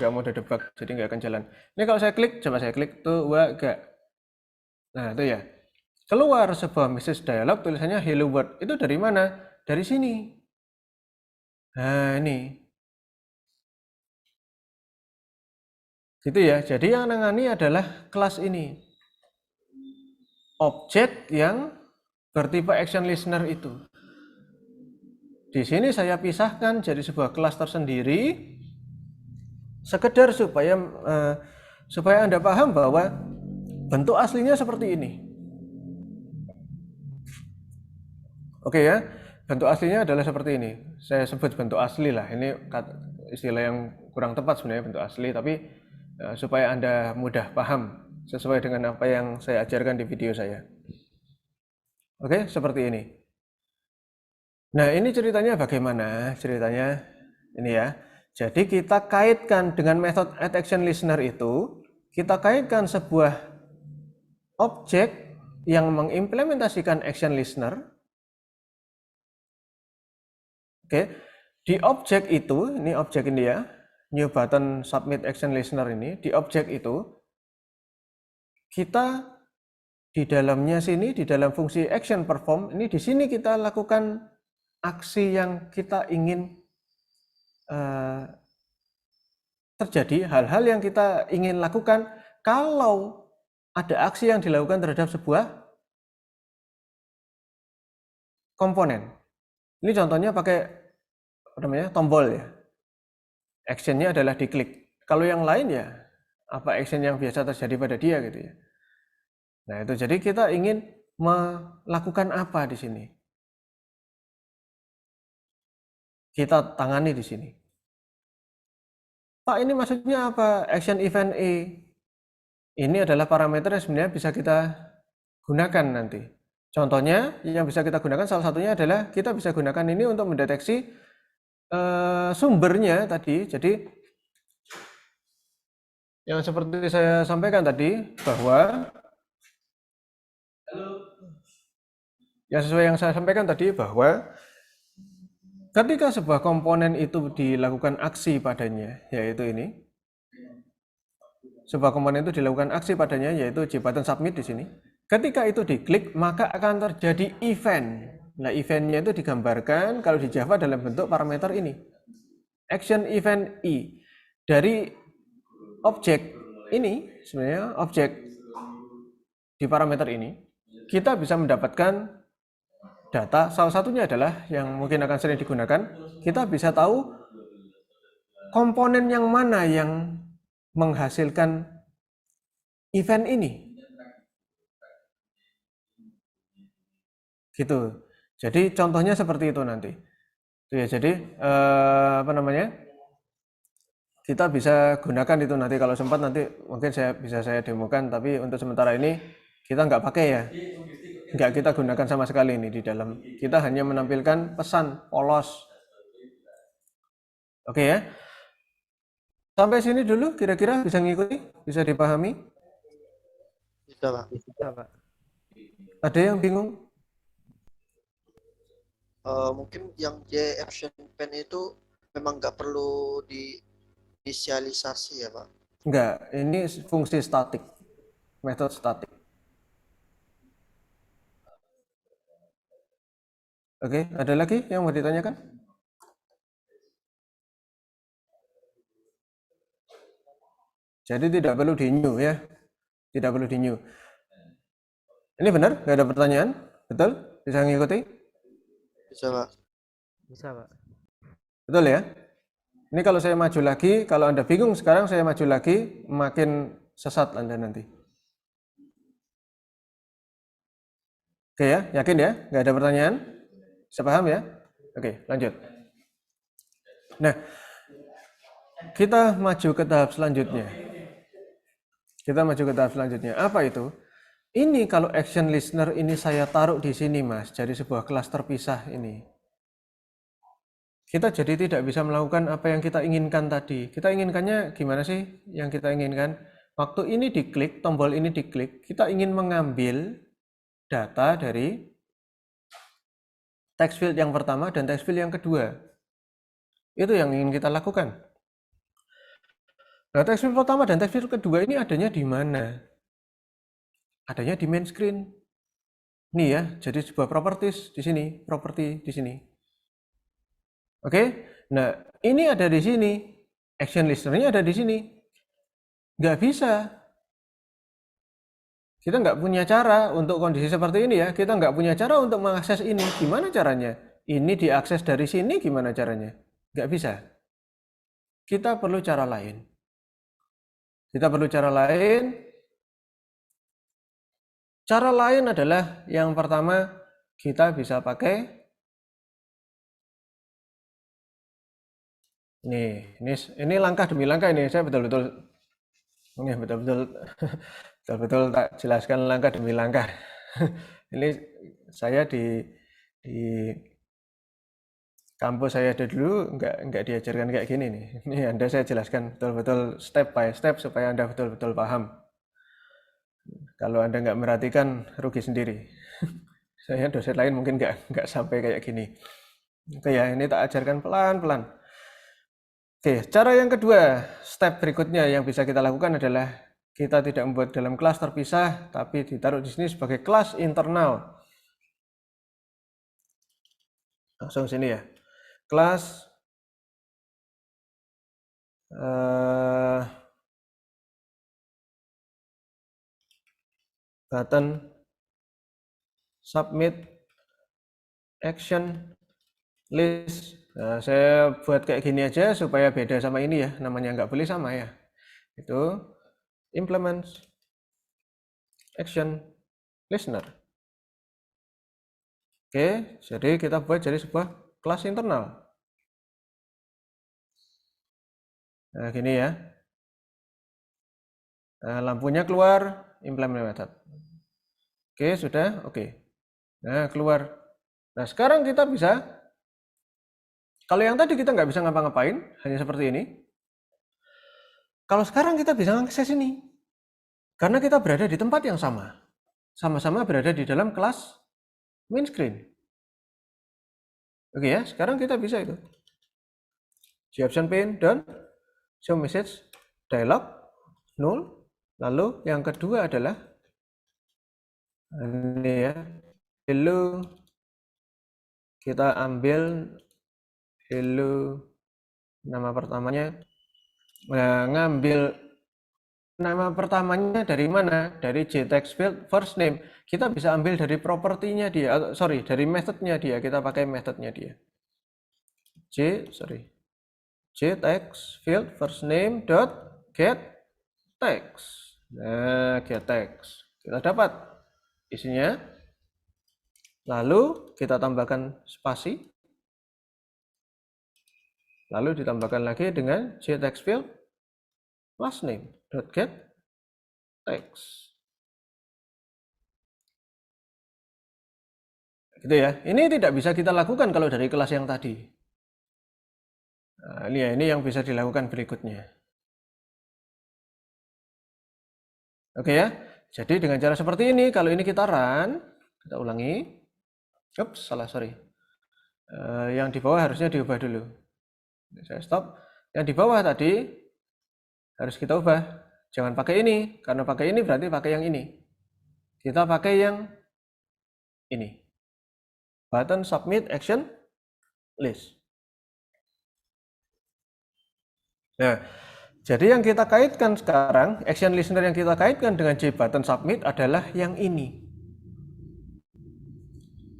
Speaker 1: mode debug, jadi enggak akan jalan. Ini kalau saya klik, coba saya klik tuh enggak. Nah, itu ya. Keluar sebuah message dialog tulisannya hello world. Itu dari mana? Dari sini. Nah, ini. Gitu ya, jadi yang nangani adalah kelas ini. Objek yang bertipe action listener itu. Di sini saya pisahkan jadi sebuah kelas tersendiri, sekedar supaya Anda paham bahwa bentuk aslinya seperti ini. Oke ya, bentuk aslinya adalah seperti ini. Saya sebut bentuk asli lah, ini istilah yang kurang tepat sebenarnya bentuk asli, tapi supaya Anda mudah paham sesuai dengan apa yang saya ajarkan di video saya. Oke, seperti ini. Nah, ini ceritanya bagaimana? Ceritanya ini ya. Jadi kita kaitkan dengan method addActionListener itu, kita kaitkan sebuah objek yang mengimplementasikan ActionListener. Oke, di objek itu, ini objek ini ya, new button submit ActionListener ini, di objek itu kita di dalamnya sini, di dalam fungsi action perform, ini di sini kita lakukan aksi yang kita ingin terjadi, hal-hal yang kita ingin lakukan kalau ada aksi yang dilakukan terhadap sebuah komponen. Ini contohnya pakai apa namanya, tombol ya. Actionnya adalah diklik. Kalau yang lain ya apa action yang biasa terjadi pada dia gitu ya. Nah itu, jadi kita ingin melakukan apa di sini? Kita tangani di sini. Pak, ini maksudnya apa? Action event E. Ini adalah parameter yang sebenarnya bisa kita gunakan nanti. Contohnya yang bisa kita gunakan salah satunya adalah kita bisa gunakan ini untuk mendeteksi sumbernya tadi. Jadi yang seperti saya sampaikan tadi bahwa ketika sebuah komponen itu dilakukan aksi padanya, yaitu ini, sebuah komponen itu dilakukan aksi padanya, yaitu button submit di sini. Ketika itu diklik, maka akan terjadi event. Nah, eventnya itu digambarkan kalau di Java dalam bentuk parameter ini, action event E. Dari objek ini, sebenarnya objek di parameter ini, kita bisa mendapatkan data. Salah satunya adalah yang mungkin akan sering digunakan, kita bisa tahu komponen yang mana yang menghasilkan event ini. Gitu. Jadi contohnya seperti itu nanti. Ya, jadi apa namanya? Kita bisa gunakan itu nanti kalau sempat, nanti mungkin saya demokan, tapi untuk sementara ini kita nggak pakai ya. Nggak kita gunakan sama sekali ini di dalam. Kita hanya menampilkan pesan polos. Oke ya. Sampai sini dulu kira-kira bisa ngikuti? Bisa dipahami?
Speaker 4: Bisa, Pak.
Speaker 3: Bisa, Pak.
Speaker 1: Ada yang bingung?
Speaker 4: Mungkin yang J action pen itu memang nggak perlu diinisialisasi ya, Pak?
Speaker 1: Enggak, ini fungsi statik. Metode statik. Oke, ada lagi yang mau ditanyakan? Jadi tidak perlu di new ya. Tidak perlu di new. Ini benar? Nggak ada pertanyaan? Betul? Bisa ngikuti?
Speaker 4: Bisa, Pak.
Speaker 3: Bisa, Pak.
Speaker 1: Betul ya? Ini kalau saya maju lagi, kalau Anda bingung sekarang, saya maju lagi, makin sesat Anda nanti. Oke ya, yakin ya? Nggak ada pertanyaan? Bisa paham ya? Oke, lanjut. Nah, kita maju ke tahap selanjutnya. Apa itu? Ini kalau action listener ini saya taruh di sini, Mas, jadi sebuah kelas terpisah ini. Kita jadi tidak bisa melakukan apa yang kita inginkan tadi. Kita inginkannya gimana sih yang kita inginkan? Waktu ini diklik, tombol ini diklik, kita ingin mengambil data dari text field yang pertama dan text field yang kedua. Itu yang ingin kita lakukan. Nah, text field pertama dan text field kedua ini adanya di mana? Adanya di main screen. Nih ya, jadi sebuah properties di sini, property di sini. Oke, nah ini ada di sini, action listener-nya ada di sini. Nggak bisa. Kita nggak punya cara untuk kondisi seperti ini ya. Kita nggak punya cara untuk mengakses ini. Gimana caranya? Ini diakses dari sini gimana caranya? Nggak bisa. Kita perlu cara lain. Cara lain adalah yang pertama, kita bisa pakai ini langkah demi langkah ini. Saya betul-betul tak jelaskan langkah demi langkah. Ini saya di kampus saya dulu nggak diajarkan kayak gini nih. Ini Anda saya jelaskan betul-betul step by step supaya Anda betul-betul paham. Kalau Anda nggak merhatikan, rugi sendiri. Saya dosen lain mungkin nggak sampai kayak gini. Oke ya, ini tak ajarkan pelan-pelan. Oke, cara yang kedua, step berikutnya yang bisa kita lakukan adalah kita tidak membuat dalam kelas terpisah, tapi ditaruh di sini sebagai kelas internal. Langsung sini ya, kelas button submit action list. Nah, saya buat kayak gini aja supaya beda sama ini ya, namanya nggak boleh sama ya. Itu implement action listener. Oke, jadi kita buat jadi sebuah kelas internal. Nah, gini ya. Nah, lampunya keluar, implement method. Oke, sudah, oke. Nah, keluar. Nah, sekarang kita bisa, kalau yang tadi kita nggak bisa ngapa-ngapain, hanya seperti ini. Kalau sekarang kita bisa mengakses ini. Karena kita berada di tempat yang sama. Sama-sama berada di dalam kelas main screen. Oke ya, sekarang kita bisa itu. Option pane done, show message dialog null. Lalu yang kedua adalah ini ya, hello. Kita ambil hello nama pertamanya. Nah, ngambil nama pertamanya dari mana? Dari JText field first name. Kita bisa ambil dari propertinya dia, sorry, dari methodnya dia. Kita pakai methodnya dia. JText field first name dot get text. Nah, get text. Kita dapat isinya. Lalu kita tambahkan spasi. Lalu ditambahkan lagi dengan JText field last name dot get text. Gitu ya. Ini tidak bisa kita lakukan kalau dari kelas yang tadi. Nah, ini yang bisa dilakukan berikutnya. Oke ya. Jadi dengan cara seperti ini, kalau ini kita run, kita ulangi. Ups, salah, sorry. Yang di bawah harusnya diubah dulu. Saya stop. Yang di bawah tadi harus kita ubah. Jangan pakai ini, karena pakai ini berarti pakai yang ini. Kita pakai yang ini. Button submit action list. Nah, jadi yang kita kaitkan sekarang, action listener yang kita kaitkan dengan JButton submit adalah yang ini.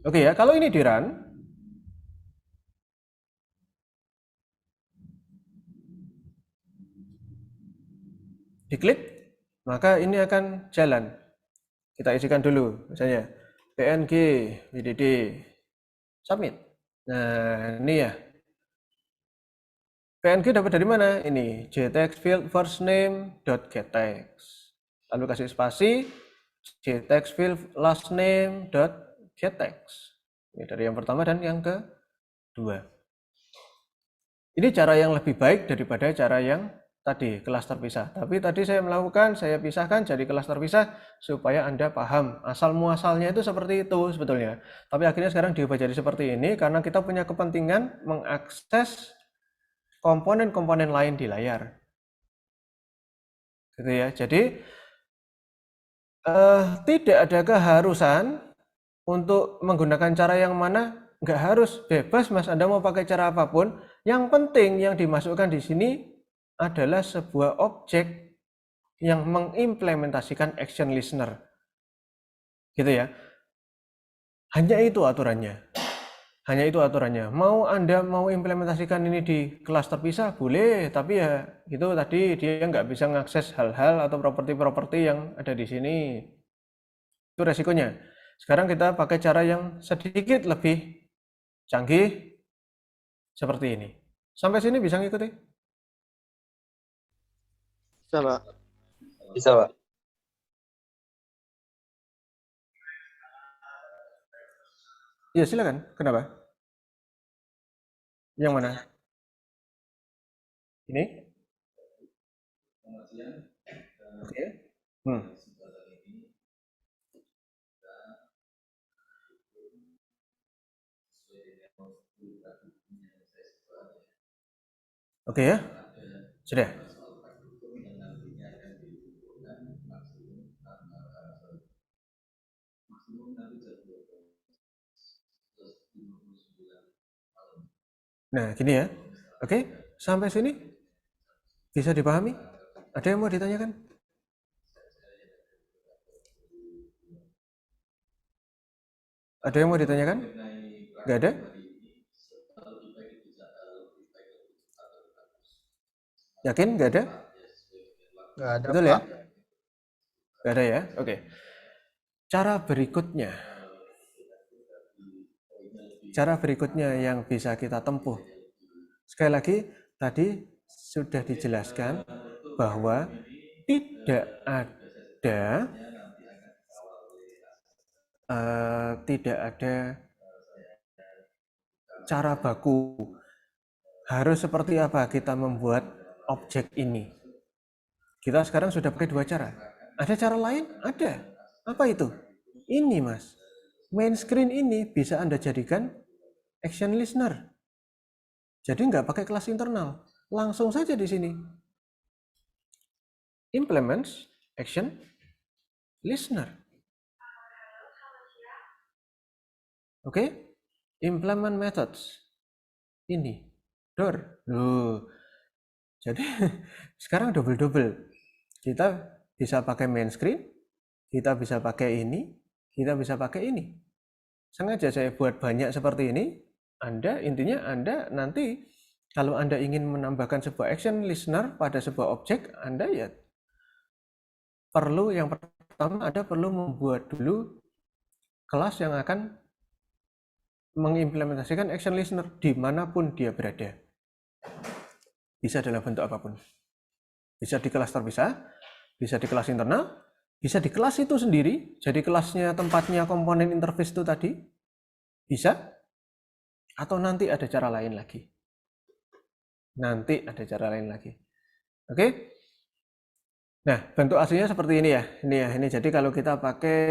Speaker 1: Oke ya, kalau ini di run, diklik, maka ini akan jalan. Kita isikan dulu, misalnya png wdd submit. Nah, ini ya. PNG dapat dari mana? Ini JText field first name dot get text. Lalu kasih spasi JText field last name dot get text. Ini dari yang pertama dan yang kedua. Ini cara yang lebih baik daripada cara yang tadi, kelas terpisah. Tapi tadi saya pisahkan jadi kelas terpisah supaya Anda paham asal muasalnya itu seperti itu sebetulnya. Tapi akhirnya sekarang diubah jadi seperti ini karena kita punya kepentingan mengakses komponen-komponen lain di layar. Gitu ya. Jadi tidak ada keharusan untuk menggunakan cara yang mana, nggak harus, bebas Mas, Anda mau pakai cara apapun. Yang penting yang dimasukkan di sini adalah sebuah objek yang mengimplementasikan action listener. Gitu ya. Hanya itu aturannya. Hanya itu aturannya. Anda mau implementasikan ini di kelas terpisah, boleh. Tapi ya itu tadi dia nggak bisa mengakses hal-hal atau properti-properti yang ada di sini. Itu resikonya. Sekarang kita pakai cara yang sedikit lebih canggih seperti ini. Sampai sini bisa ngikuti?
Speaker 4: Bisa, Pak.
Speaker 2: Bisa, Pak.
Speaker 1: Ya silakan. Kenapa? Yang mana? Ini? Oke. Oke ya. Sudah. Nah, gini ya. Oke, sampai sini bisa dipahami? Ada yang mau ditanyakan? Ada yang mau ditanyakan? Nggak ada? Yakin nggak ada?
Speaker 4: Nggak ada,
Speaker 1: Betul ya?
Speaker 4: Pak.
Speaker 1: Nggak ada ya? Oke. Cara berikutnya yang bisa kita tempuh. Sekali lagi, tadi sudah dijelaskan bahwa tidak ada cara baku. Harus seperti apa kita membuat objek ini. Kita sekarang sudah pakai dua cara. Ada cara lain? Ada. Apa itu? Ini, Mas. Main screen ini bisa Anda jadikan action listener. Jadi nggak pakai kelas internal. Langsung saja di sini. Implements action listener. Oke? Implement methods. Ini. Door. Loh. Jadi sekarang double-double. Kita bisa pakai main screen, kita bisa pakai ini, kita bisa pakai ini. Sengaja saya buat banyak seperti ini. Intinya Anda nanti kalau Anda ingin menambahkan sebuah action listener pada sebuah objek, Anda ya yang pertama Anda perlu membuat dulu kelas yang akan mengimplementasikan action listener dimanapun dia berada. Bisa dalam bentuk apapun. Bisa di kelas terpisah, bisa di kelas internal, bisa di kelas itu sendiri, jadi kelasnya tempatnya komponen interface itu tadi, bisa, atau nanti ada cara lain lagi. Oke? Nah, bentuk aslinya seperti ini ya. Ini jadi kalau kita pakai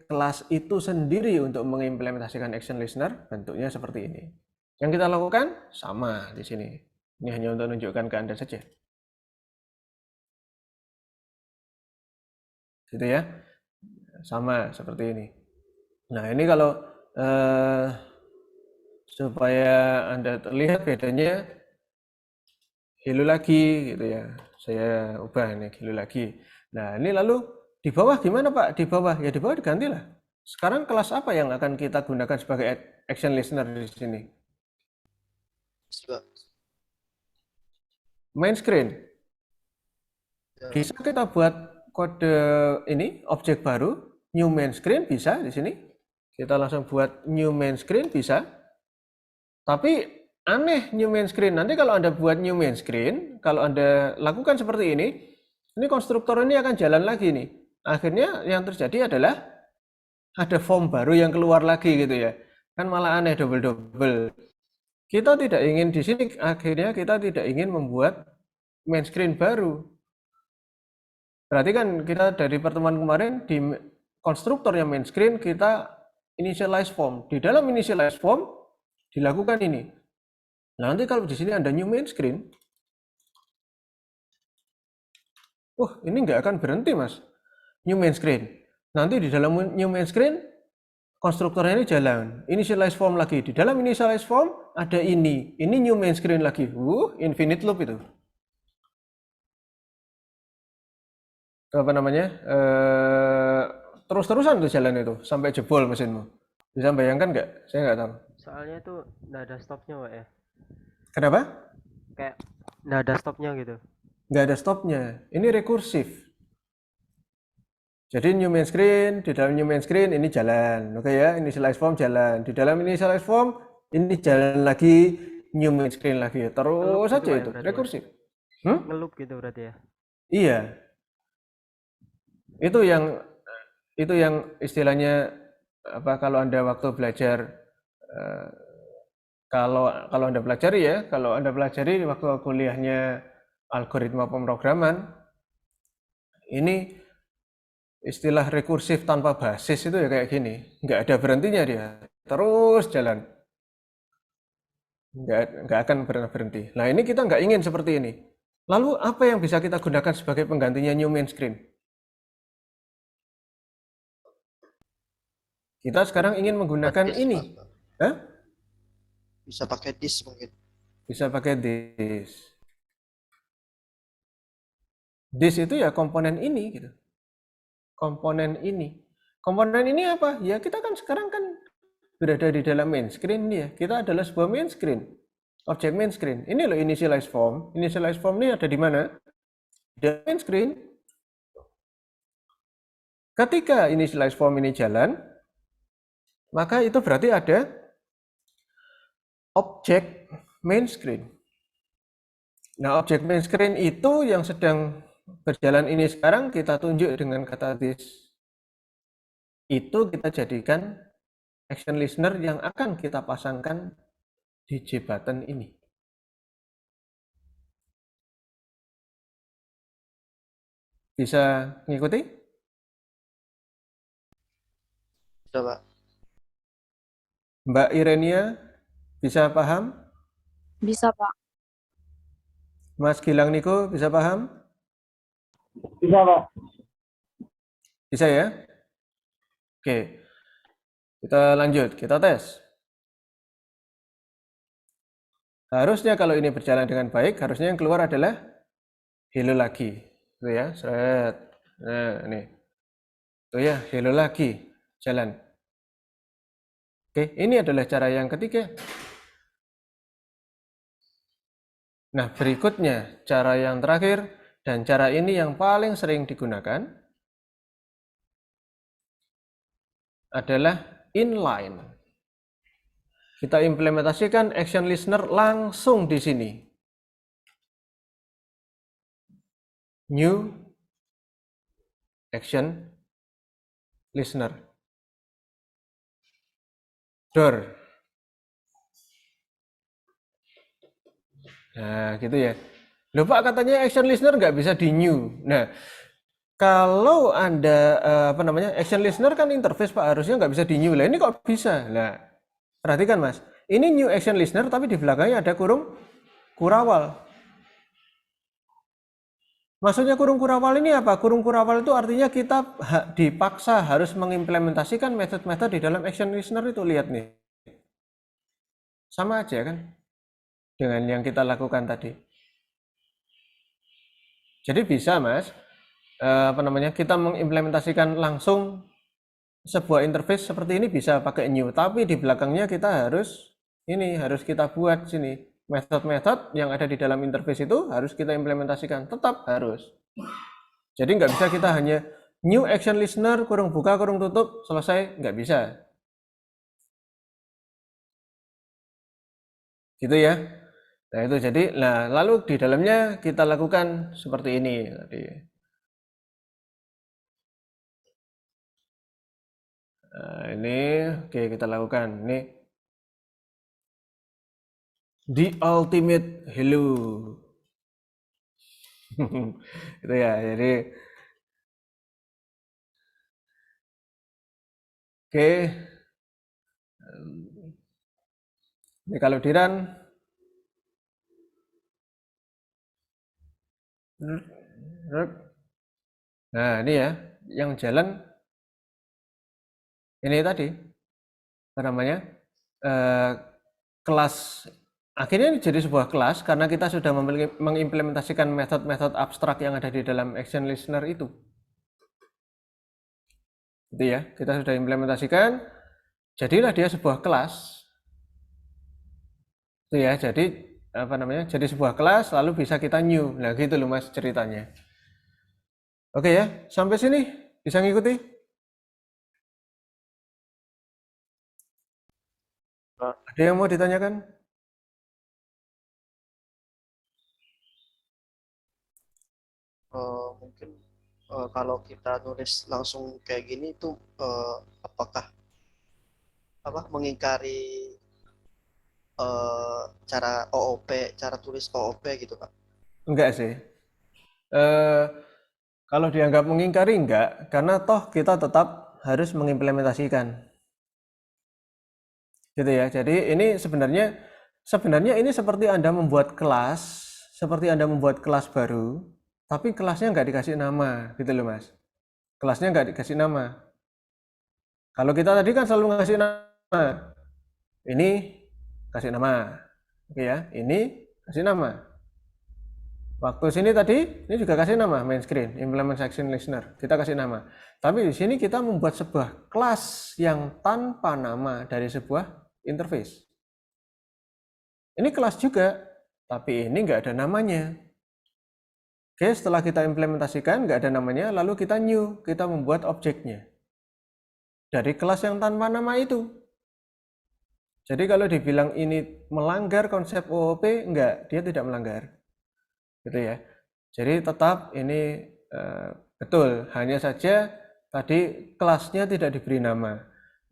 Speaker 1: kelas itu sendiri untuk mengimplementasikan action listener, bentuknya seperti ini. Yang kita lakukan sama di sini. Ini hanya untuk menunjukkan ke Anda saja. Gitu ya. Sama seperti ini. Nah, ini kalau supaya Anda terlihat bedanya hello lagi gitu ya. Saya ubah ini hello lagi. Nah, ini lalu di bawah gimana Pak? Di bawah ya di bawah digantilah. Sekarang kelas apa yang akan kita gunakan sebagai action listener di sini? Main screen. Bisa kita buat kode ini objek baru new main screen bisa di sini. Kita langsung buat new main screen bisa. Tapi aneh new main screen. Nanti kalau Anda buat new main screen, kalau Anda lakukan seperti ini konstruktor ini akan jalan lagi nih. Akhirnya yang terjadi adalah ada form baru yang keluar lagi gitu ya. Kan malah aneh double-double. Kita tidak ingin di sini, akhirnya kita tidak ingin membuat main screen baru. Berarti kan kita dari pertemuan kemarin di konstruktor yang main screen kita initialize form. Di dalam initialize form dilakukan ini. Nah, nanti kalau di sini ada new main screen, ini nggak akan berhenti Mas. New main screen. Nanti di dalam new main screen konstruktornya ini jalan. Initialize form lagi. Di dalam initialize form ada ini. Ini new main screen lagi. Infinite loop itu. Apa namanya? Terus-terusan tuh jalan itu sampai jebol mesinmu. Bisa bayangkan nggak? Saya nggak tahu.
Speaker 3: Soalnya itu nggak ada stopnya Pak ya.
Speaker 1: Kenapa?
Speaker 3: Kayak nggak ada stopnya gitu.
Speaker 1: Nggak ada stopnya. Ini rekursif. Jadi new main screen, di dalam new main screen ini jalan. Oke ya, initialize form jalan. Di dalam initialize form ini jalan lagi, new main screen lagi. Terus saja itu, rekursif.
Speaker 3: Ngeloop gitu berarti ya.
Speaker 1: Iya. Itu yang istilahnya apa kalau Anda waktu belajar kalau Anda pelajari ya, kalau Anda pelajari waktu kuliahnya algoritma pemrograman, ini istilah rekursif tanpa basis itu ya kayak gini, nggak ada berhentinya dia, terus jalan, nggak akan pernah berhenti. Nah ini kita nggak ingin seperti ini. Lalu apa yang bisa kita gunakan sebagai penggantinya new main screen? Kita sekarang ingin menggunakan
Speaker 4: Disk,
Speaker 1: ini.
Speaker 4: Pak.
Speaker 1: Hah?
Speaker 4: Bisa pakai disk mungkin.
Speaker 1: Bisa pakai disk. Disk itu ya komponen ini gitu. Komponen ini. Komponen ini apa? Ya kita kan sekarang kan berada di dalam main screen nih ya. Kita adalah sebuah main screen. Objek main screen. Ini loh initialize form. Initialize form ini ada di mana? Di main screen. Ketika initialize form ini jalan, maka itu berarti ada objek main screen. Nah, objek main screen itu yang sedang berjalan ini sekarang kita tunjuk dengan kata this. Itu kita jadikan action listener yang akan kita pasangkan di J button ini. Bisa ngikuti?
Speaker 4: Sudah, Pak.
Speaker 1: Mbak Irenia bisa paham?
Speaker 5: Bisa, Pak.
Speaker 1: Mas Gilang Niko bisa paham?
Speaker 2: Bisa, Pak.
Speaker 1: Bisa ya? Oke. Kita lanjut, kita tes. Harusnya kalau ini berjalan dengan baik, harusnya yang keluar adalah hello lagi. Itu ya, seret. Nah, ini. Itu ya, hello lagi. Jalan. Oke, ini adalah cara yang ketiga. Nah, berikutnya cara yang terakhir dan cara ini yang paling sering digunakan adalah inline. Kita implementasikan action listener langsung di sini. New action listener. Door. Nah, gitu ya. Loh Pak, katanya action listener nggak bisa di new. Nah, kalau Anda action listener kan interface Pak, harusnya nggak bisa di new. Lah ini kok bisa? Nah, perhatikan Mas. Ini new action listener tapi di belakangnya ada kurung kurawal. Maksudnya kurung kurawal ini apa? Kurung kurawal itu artinya kita dipaksa harus mengimplementasikan metode-metode di dalam action listener itu. Lihat nih. Sama aja kan dengan yang kita lakukan tadi. Jadi bisa Mas, kita mengimplementasikan langsung sebuah interface seperti ini bisa pakai new, tapi di belakangnya kita harus kita buat sini metode-metode yang ada di dalam interface itu harus kita implementasikan, tetap harus. Jadi nggak bisa kita hanya new action listener kurung buka kurung tutup selesai, nggak bisa. Gitu ya. Nah itu jadi, lalu di dalamnya kita lakukan seperti ini tadi. Nah, ini oke kita lakukan ini the ultimate hello. Itu ya, jadi oke. Ini kalau di run nah ini ya yang jalan ini tadi apa namanya kelas, akhirnya ini jadi sebuah kelas karena kita sudah mengimplementasikan metode-metode abstrak yang ada di dalam action listener itu ya, kita sudah implementasikan, jadilah dia sebuah kelas itu ya, jadi jadi sebuah kelas lalu bisa kita new. Nah gitu loh Mas ceritanya. Oke ya, sampai sini bisa ngikuti? Ada yang mau ditanyakan?
Speaker 4: Mungkin kalau kita nulis langsung kayak gini tuh apakah mengingkari cara OOP, cara tulis OOP gitu Pak?
Speaker 1: Enggak sih. Eh, Kalau dianggap mengingkari enggak, karena toh kita tetap harus mengimplementasikan. Gitu ya. Jadi ini sebenarnya ini seperti Anda membuat kelas, seperti Anda membuat kelas baru, tapi kelasnya nggak dikasih nama, gitu loh Mas. Kelasnya nggak dikasih nama. Kalau kita tadi kan selalu ngasih nama. Ini kasih nama. Oke ya, ini kasih nama. Waktu sini tadi, ini juga kasih nama, main screen, implement section listener. Kita kasih nama. Tapi di sini kita membuat sebuah kelas yang tanpa nama dari sebuah interface. Ini kelas juga, tapi ini nggak ada namanya. Oke, setelah kita implementasikan, nggak ada namanya, lalu kita new, kita membuat objeknya. Dari kelas yang tanpa nama itu. Jadi kalau dibilang ini melanggar konsep OOP, enggak, dia tidak melanggar. Gitu ya. Jadi tetap ini betul, hanya saja tadi kelasnya tidak diberi nama.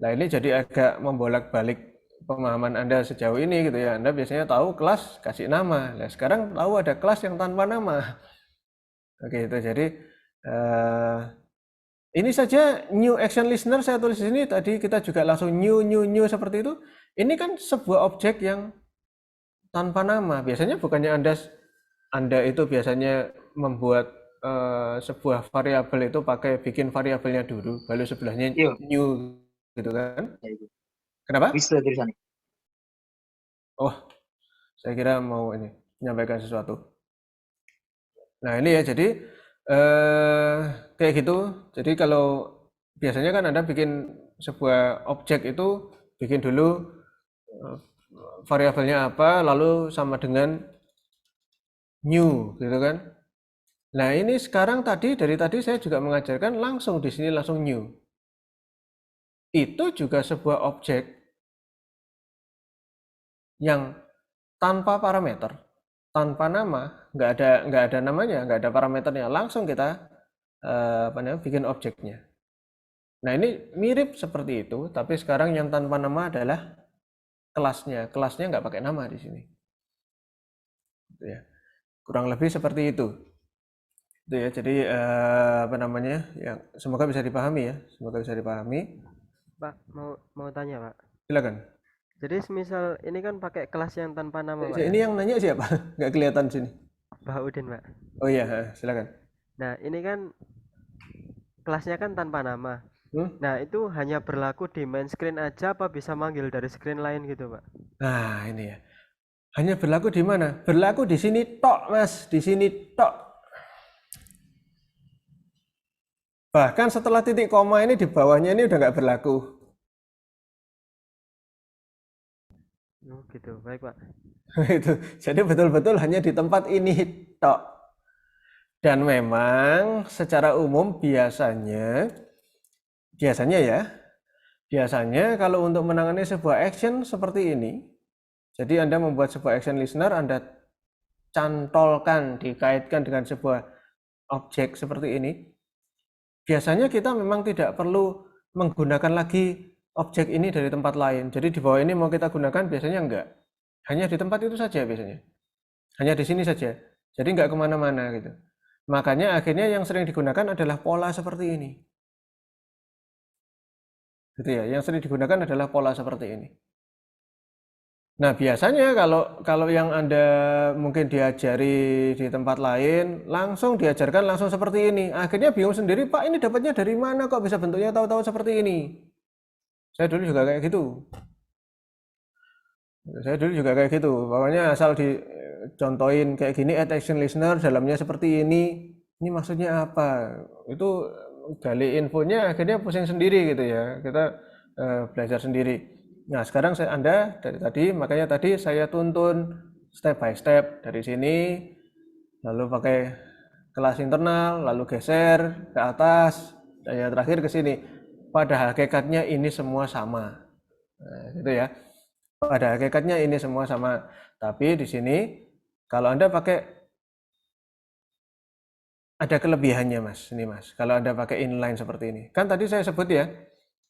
Speaker 1: Nah ini jadi agak membolak-balik pemahaman Anda sejauh ini gitu ya. Anda biasanya tahu kelas kasih nama. Nah sekarang tahu ada kelas yang tanpa nama. Oke itu jadi ini saja new action listener saya tulis di sini, tadi kita juga langsung new seperti itu. Ini kan sebuah objek yang tanpa nama. Biasanya bukannya Anda itu biasanya membuat sebuah variabel itu pakai bikin variabelnya dulu, lalu sebelahnya
Speaker 2: Iya.
Speaker 1: new gitu kan?
Speaker 2: Ya, itu.
Speaker 1: Kenapa?
Speaker 2: Bisa tulisannya.
Speaker 1: Oh, saya kira mau ini menyampaikan sesuatu. Nah ini ya jadi kayak gitu. Jadi kalau biasanya kan Anda bikin sebuah objek itu bikin dulu variabelnya apa, lalu sama dengan new gitu kan. Nah ini sekarang dari tadi saya juga mengajarkan langsung di sini langsung new. Itu juga sebuah objek yang tanpa parameter, tanpa nama, nggak ada namanya, nggak ada parameternya, langsung kita bikin objeknya. Nah ini mirip seperti itu, tapi sekarang yang tanpa nama adalah kelasnya nggak pakai nama di sini. Gitu ya. Kurang lebih seperti itu. Itu ya, jadi ya, semoga bisa dipahami ya, semoga bisa dipahami.
Speaker 3: Pak, mau tanya, Pak.
Speaker 1: Silakan.
Speaker 3: Jadi semisal ini kan pakai kelas yang tanpa nama, Pak ya?
Speaker 1: Ini yang nanya siapa? Nggak kelihatan sini.
Speaker 3: Pak Udin, Pak.
Speaker 1: Oh iya, silakan.
Speaker 3: Nah, ini kan kelasnya kan tanpa nama.
Speaker 1: Hmm?
Speaker 3: Nah, itu hanya berlaku di main screen aja apa bisa manggil dari screen lain gitu, Pak?
Speaker 1: Nah, ini ya. Hanya berlaku di mana? Berlaku di sini tok, Mas. Di sini tok. Bahkan setelah titik koma ini di bawahnya ini udah nggak berlaku.
Speaker 3: Oh, gitu. Baik, Pak.
Speaker 1: Itu. Jadi betul-betul hanya di tempat ini tok. Dan memang secara umum biasanya kalau untuk menangani sebuah action seperti ini, jadi Anda membuat sebuah action listener, Anda cantolkan, dikaitkan dengan sebuah objek seperti ini, biasanya kita memang tidak perlu menggunakan lagi objek ini dari tempat lain. Jadi di bawah ini mau kita gunakan, biasanya enggak. Hanya di tempat itu saja biasanya. Hanya di sini saja. Jadi enggak kemana-mana gitu. Makanya akhirnya yang sering digunakan adalah pola seperti ini. Gitu ya, yang sering digunakan adalah pola seperti ini. Nah, biasanya kalau yang Anda mungkin diajari di tempat lain, langsung diajarkan langsung seperti ini. Akhirnya bingung sendiri, Pak, ini dapatnya dari mana kok bisa bentuknya tahu-tahu seperti ini? Saya dulu juga kayak gitu. Pokoknya asal dicontohin kayak gini, add action listener, dalamnya seperti ini. Ini maksudnya apa? Itu gali infonya akhirnya pusing sendiri gitu ya. Kita belajar sendiri. Nah, sekarang Anda dari tadi, makanya tadi saya tuntun step by step dari sini, lalu pakai kelas internal, lalu geser ke atas, dan yang terakhir ke sini. Pada hakikatnya ini semua sama. Nah, gitu ya. Pada hakikatnya ini semua sama. Tapi di sini kalau Anda pakai ada kelebihannya, Mas. Ini, Mas. Kalau Anda pakai inline seperti ini. Kan tadi saya sebut ya,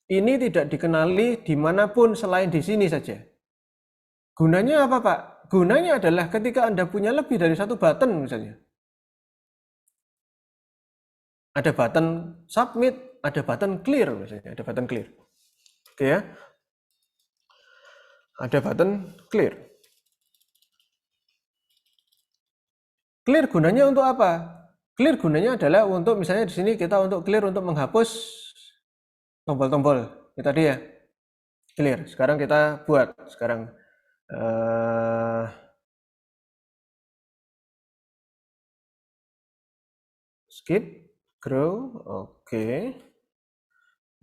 Speaker 1: ini tidak dikenali dimanapun selain di sini saja. Gunanya apa, Pak? Gunanya adalah ketika Anda punya lebih dari satu button misalnya. Ada button submit, ada button clear misalnya, ada button clear. Oke ya. Ada button clear. Clear gunanya untuk apa? Clear gunanya adalah untuk misalnya di sini kita untuk clear untuk menghapus tombol-tombol. Ini tadi ya. Clear. Sekarang kita buat sekarang skip, grow, oke.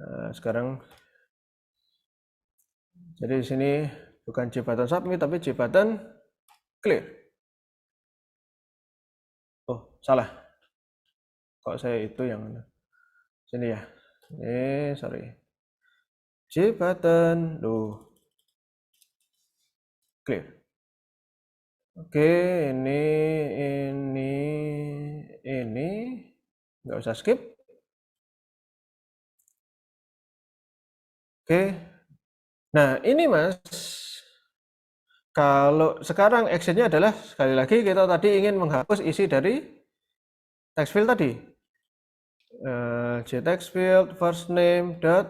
Speaker 1: Nah, sekarang jadi di sini bukan J button submit tapi J button clear. Oh, salah. Kok saya itu yang mana? Sini ya. Sorry. J button, clear. Oke, ini nggak usah skip. Oke. Nah, ini Mas, kalau sekarang actionnya adalah sekali lagi kita tadi ingin menghapus isi dari text field tadi. Jtext field first name dot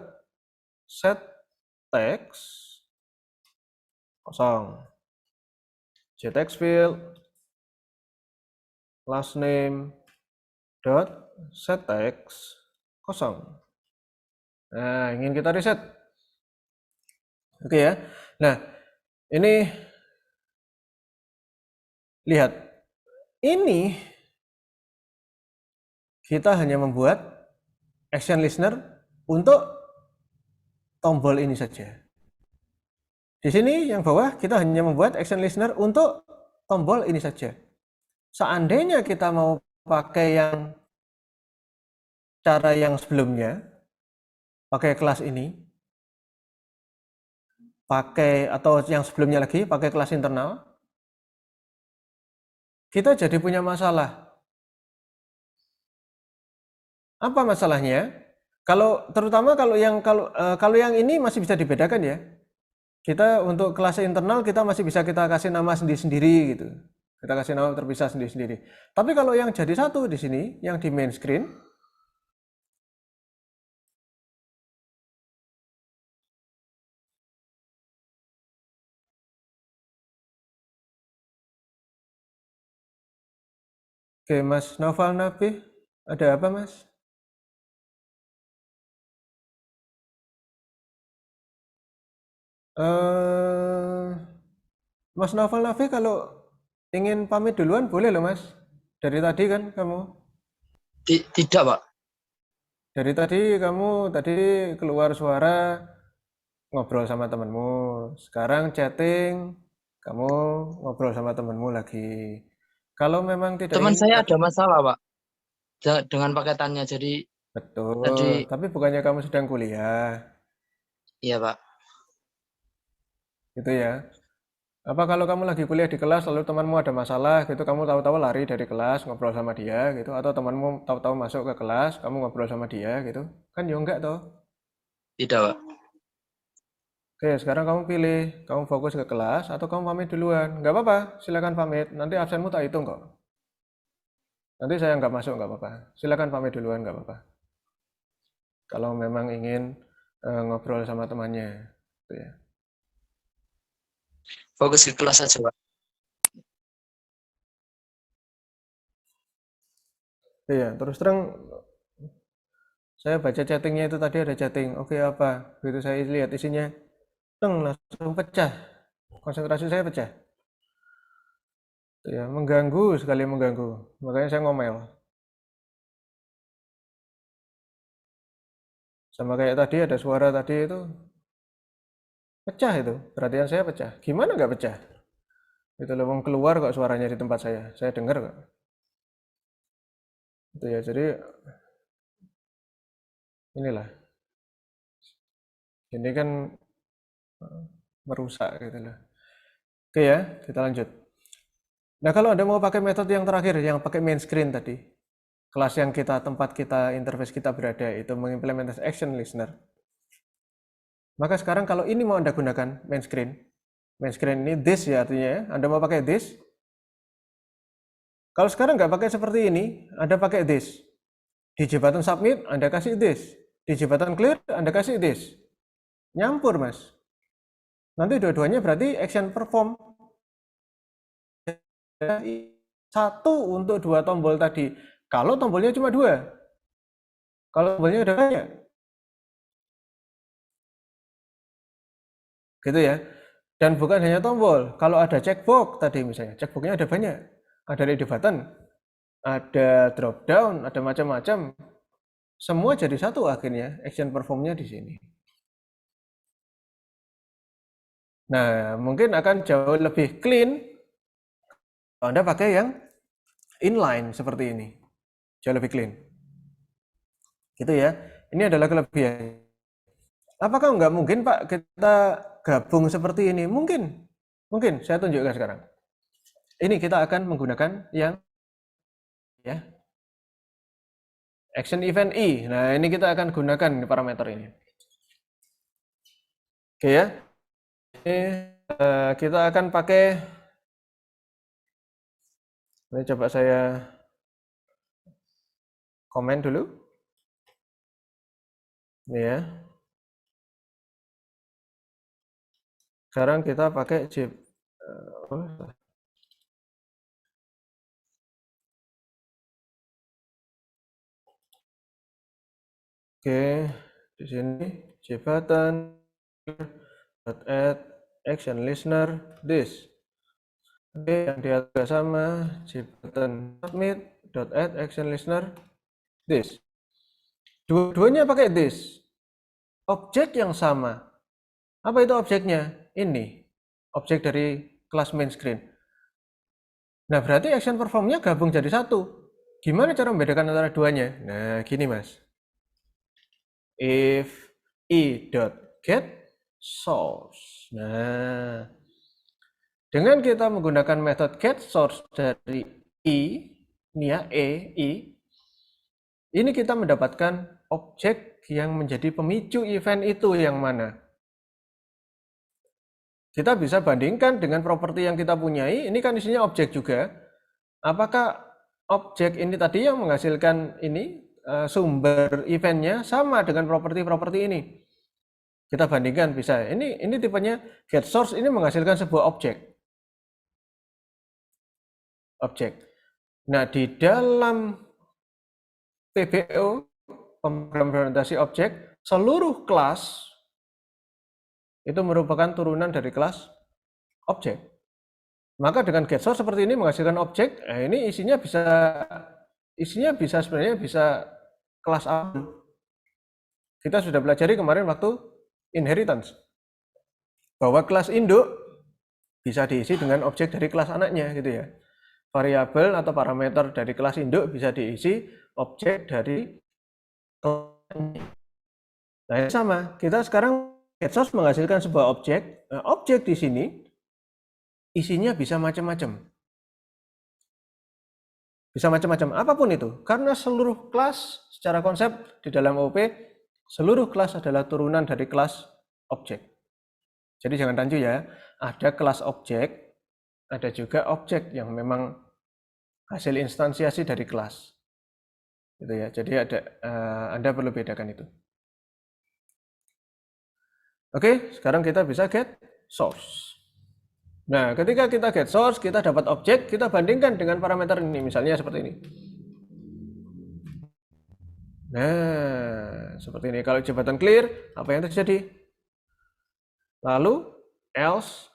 Speaker 1: set text kosong. Jtext field last name dot set text kosong. Nah, ingin kita reset. Oke ya. Nah, ini lihat. Ini kita hanya membuat action listener untuk tombol ini saja. Di sini yang bawah kita hanya membuat action listener untuk tombol ini saja. Seandainya kita mau pakai yang cara yang sebelumnya, pakai kelas ini, pakai atau yang sebelumnya lagi pakai kelas internal, kita jadi punya masalah. Apa masalahnya? Terutama kalau yang ini masih bisa dibedakan ya. Kita untuk kelas internal kita masih bisa kita kasih nama sendiri-sendiri gitu. Kita kasih nama terpisah sendiri-sendiri. Tapi kalau yang jadi satu di sini, yang di main screen, oke, Mas Noval Nabi, ada apa Mas? Mas Noval Nabi kalau ingin pamit duluan boleh loh Mas. Dari tadi kan kamu?
Speaker 2: Tidak, Pak.
Speaker 1: Dari tadi kamu keluar suara ngobrol sama temanmu. Sekarang chatting, kamu ngobrol sama temanmu lagi. Kalau memang tidak
Speaker 2: Teman
Speaker 1: ingin
Speaker 2: saya ada masalah, Pak, dengan paketannya. Jadi,
Speaker 1: betul,
Speaker 2: tadi,
Speaker 1: tapi bukannya kamu sedang kuliah,
Speaker 2: iya, Pak.
Speaker 1: gitu ya. Apa kalau kamu lagi kuliah di kelas lalu temanmu ada masalah gitu, kamu tahu-tahu lari dari kelas ngobrol sama dia gitu, atau temanmu tahu-tahu masuk ke kelas, kamu ngobrol sama dia gitu, kan ya enggak toh.
Speaker 2: Tidak, Pak.
Speaker 1: Oke, sekarang kamu pilih, kamu fokus ke kelas atau kamu pamit duluan. Nggak apa-apa, silakan pamit. Nanti absenmu tak hitung kok. Nanti saya nggak masuk, nggak apa-apa. Silakan pamit duluan, nggak apa-apa. Kalau memang ingin ngobrol sama temannya, gitu ya.
Speaker 2: Fokus ke kelas saja, Pak.
Speaker 1: Iya, terus terang saya baca chattingnya itu tadi ada chatting. Oke apa? Begitu saya lihat isinya, langsung pecah. Konsentrasi saya pecah. Ya, mengganggu sekali mengganggu. Makanya saya ngomel. Sama kayak tadi ada suara tadi itu pecah itu. Perhatian saya pecah. Gimana nggak pecah? Itu loh keluar kok suaranya di tempat saya. Saya dengar kok. Itu ya. Jadi inilah. Ini kan merusak gitu loh. Oke ya, kita lanjut. Nah, kalau Anda mau pakai metode yang terakhir, yang pakai main screen tadi, kelas yang tempat kita, interface kita berada, itu mengimplementasi action listener. Maka sekarang kalau ini mau Anda gunakan main screen, Main screen ini this ya artinya ya. Anda mau pakai this. Kalau sekarang nggak pakai seperti ini, Anda pakai this. Di jabatan submit, Anda kasih this. Di jabatan clear, Anda kasih this. Nyampur, Mas. Nanti dua-duanya berarti action perform. Satu untuk dua tombol tadi. Kalau tombolnya cuma dua. Kalau tombolnya udah banyak. Gitu ya. Dan bukan hanya tombol. Kalau ada checkbox tadi misalnya. Checkboxnya ada banyak. Ada ready button. Ada drop down. Ada macam-macam. Semua jadi satu akhirnya. Action performnya di sini. Nah, mungkin akan jauh lebih clean kalau Anda pakai yang inline seperti ini. Jauh lebih clean. Gitu ya. Ini adalah kelebihan. Apakah nggak mungkin Pak kita gabung seperti ini? Mungkin. Mungkin. Saya tunjukkan sekarang. Ini kita akan menggunakan yang ya action event I. Nah, ini kita akan gunakan parameter ini. Oke ya. Kita akan pakai, ini coba saya komen dulu. Ini ya. Sekarang kita pakai oke, di sini jabatan add action listener this. Oke, yang di atas sama jabatan submit add action listener this. Dua-duanya pakai this. Objek yang sama. Apa itu objeknya? Ini objek dari kelas main screen. Nah, berarti action performnya gabung jadi satu. Gimana cara membedakan antara duanya? Nah, gini Mas. If i.get source. Nah, dengan kita menggunakan metode get source dari i, ini ya, i, ini kita mendapatkan objek yang menjadi pemicu event itu yang mana? Kita bisa bandingkan dengan properti yang kita punyai, ini kan isinya objek juga. Apakah objek ini tadi yang menghasilkan ini, sumber eventnya sama dengan properti-properti ini? Kita bandingkan bisa. Ini tipenya get source, ini menghasilkan sebuah objek. Nah, di dalam PBO, pemrograman orientasi objek, seluruh kelas itu merupakan turunan dari kelas objek. Maka dengan get source seperti ini menghasilkan objek, nah ini isinya bisa sebenarnya bisa kelas A. Kita sudah pelajari kemarin waktu inheritance bahwa kelas induk bisa diisi dengan objek dari kelas anaknya gitu ya. Variabel atau parameter dari kelas induk bisa diisi objek dari kelas. Nah, ini sama. Kita sekarang get source menghasilkan sebuah objek. Nah, objek di sini isinya bisa macam-macam. Bisa macam-macam, apapun itu. Karena seluruh kelas secara konsep di dalam OOP, seluruh kelas adalah turunan dari kelas objek. Jadi jangan rancu ya, ada kelas objek, ada juga objek yang memang hasil instansiasi dari kelas. Gitu ya. Jadi Anda perlu bedakan itu. Oke, sekarang kita bisa get source. Nah, ketika kita get source, kita dapat objek, kita bandingkan dengan parameter ini, misalnya seperti ini. Nah, seperti ini. Kalau jabatan clear, apa yang terjadi? Lalu, else,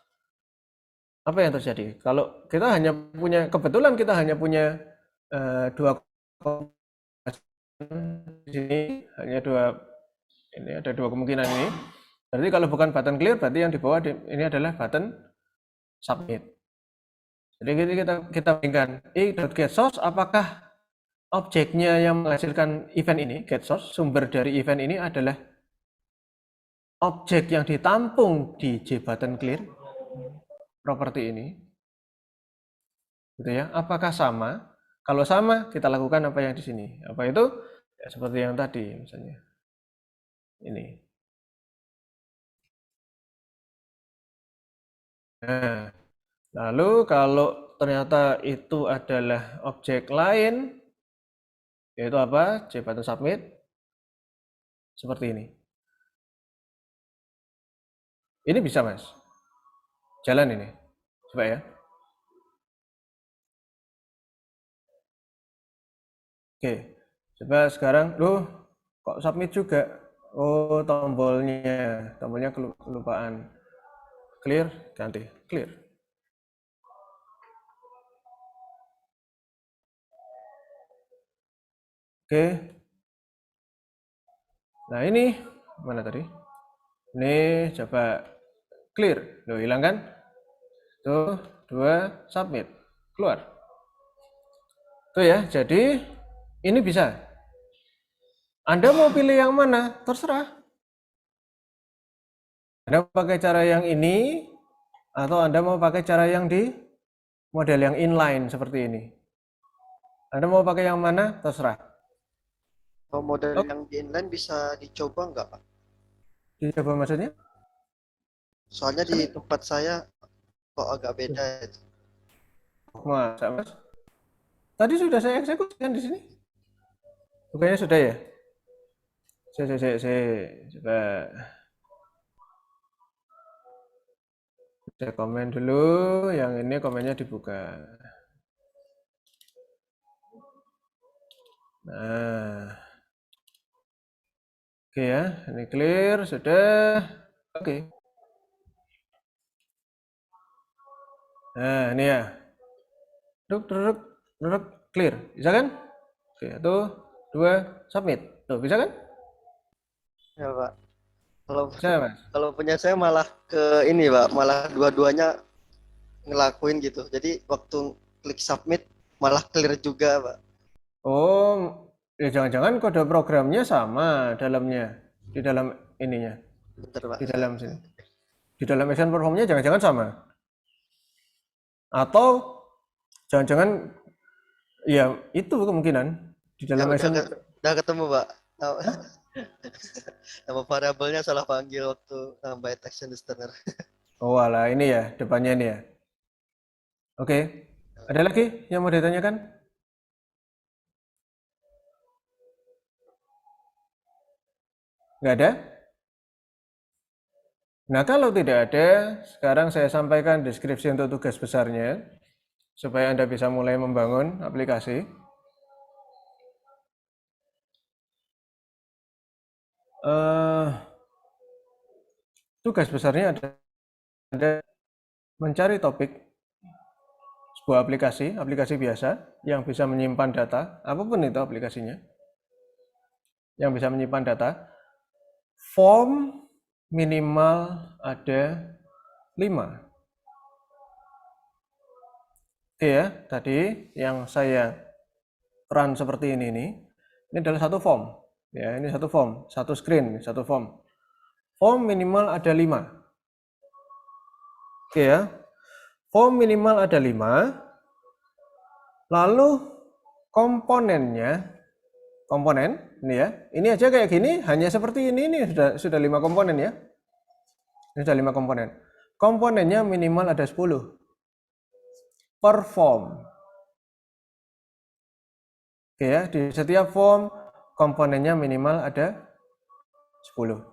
Speaker 1: apa yang terjadi? Kalau kita hanya punya, kebetulan kita hanya punya dua di sini, hanya dua, ini ada dua kemungkinan ini. Berarti kalau bukan button clear, berarti yang di bawah ini adalah button submit. Jadi kita bandingkan i.get source, apakah objeknya yang menghasilkan event ini, get source, sumber dari event ini adalah objek yang ditampung di jabatan clear, properti ini, gitu ya. Apakah sama? Kalau sama, kita lakukan apa yang di sini. Apa itu? Ya, seperti yang tadi, misalnya ini. Nah, lalu kalau ternyata itu adalah objek lain, yaitu apa? J-button submit seperti ini. Ini bisa, Mas. Jalan ini. Coba ya. Oke. Coba sekarang, loh, kok submit juga? Oh, tombolnya kelupaan. Clear, ganti. Clear. Oke. Nah, ini mana tadi? Ini coba clear. Loh, hilang kan? Tuh, 2, submit. Keluar. Tuh ya, jadi ini bisa. Anda mau pilih yang mana? Terserah. Anda mau pakai cara yang ini, atau Anda mau pakai cara yang di model yang inline seperti ini. Anda mau pakai yang mana? Terserah.
Speaker 4: Kalau model
Speaker 1: Oke.
Speaker 4: yang di inline bisa dicoba nggak, Pak?
Speaker 1: Dicoba maksudnya?
Speaker 4: Soalnya di tempat saya kok agak beda itu.
Speaker 1: Masa, Mas? Tadi sudah saya eksekusikan di sini. Bukannya sudah ya? Saya coba saya komen dulu. Yang ini komennya dibuka. Nah, oke ya, ini clear sudah. Oke. Nah, ini ya. Duduk, clear. Bisa kan? Oke, 1, 2, submit. Tuh, bisa kan?
Speaker 4: Ya, Pak. Kalau
Speaker 1: Bisa, Mas.
Speaker 4: kalau punya saya malah ke ini, Pak, malah dua-duanya ngelakuin gitu. Jadi waktu klik submit malah clear juga, Pak.
Speaker 1: Oh, ya jangan-jangan kode programnya sama dalamnya. Di dalam ininya.
Speaker 4: Bentar, Pak.
Speaker 1: Di dalam sini. Di dalam action performnya jangan-jangan sama. Atau jangan-jangan ya itu kemungkinan di
Speaker 4: Ya
Speaker 1: dalam
Speaker 4: udah,
Speaker 1: action.
Speaker 4: udah ketemu, Pak. Nama variabelnya salah panggil waktu byte action listener.
Speaker 1: Oh, alah, ini ya depannya ini ya. Oke. Ada lagi yang mau ditanyakan? Nggak ada? Nah, kalau tidak ada, sekarang saya sampaikan deskripsi untuk tugas besarnya, supaya Anda bisa mulai membangun aplikasi. Tugas besarnya ada mencari topik sebuah aplikasi biasa yang bisa menyimpan data, apapun itu aplikasinya, yang bisa menyimpan data. Form minimal ada 5. Oke ya, tadi yang saya run seperti ini adalah satu form. Ya, ini satu form, satu screen, satu form. Form minimal ada 5. Oke ya, form minimal ada 5. Lalu komponen ini ya, ini aja kayak gini, hanya seperti ini sudah 5 komponen ya. Ini sudah 5 komponen. Komponennya minimal ada 10 per form. Oke ya, di setiap form komponennya minimal ada 10.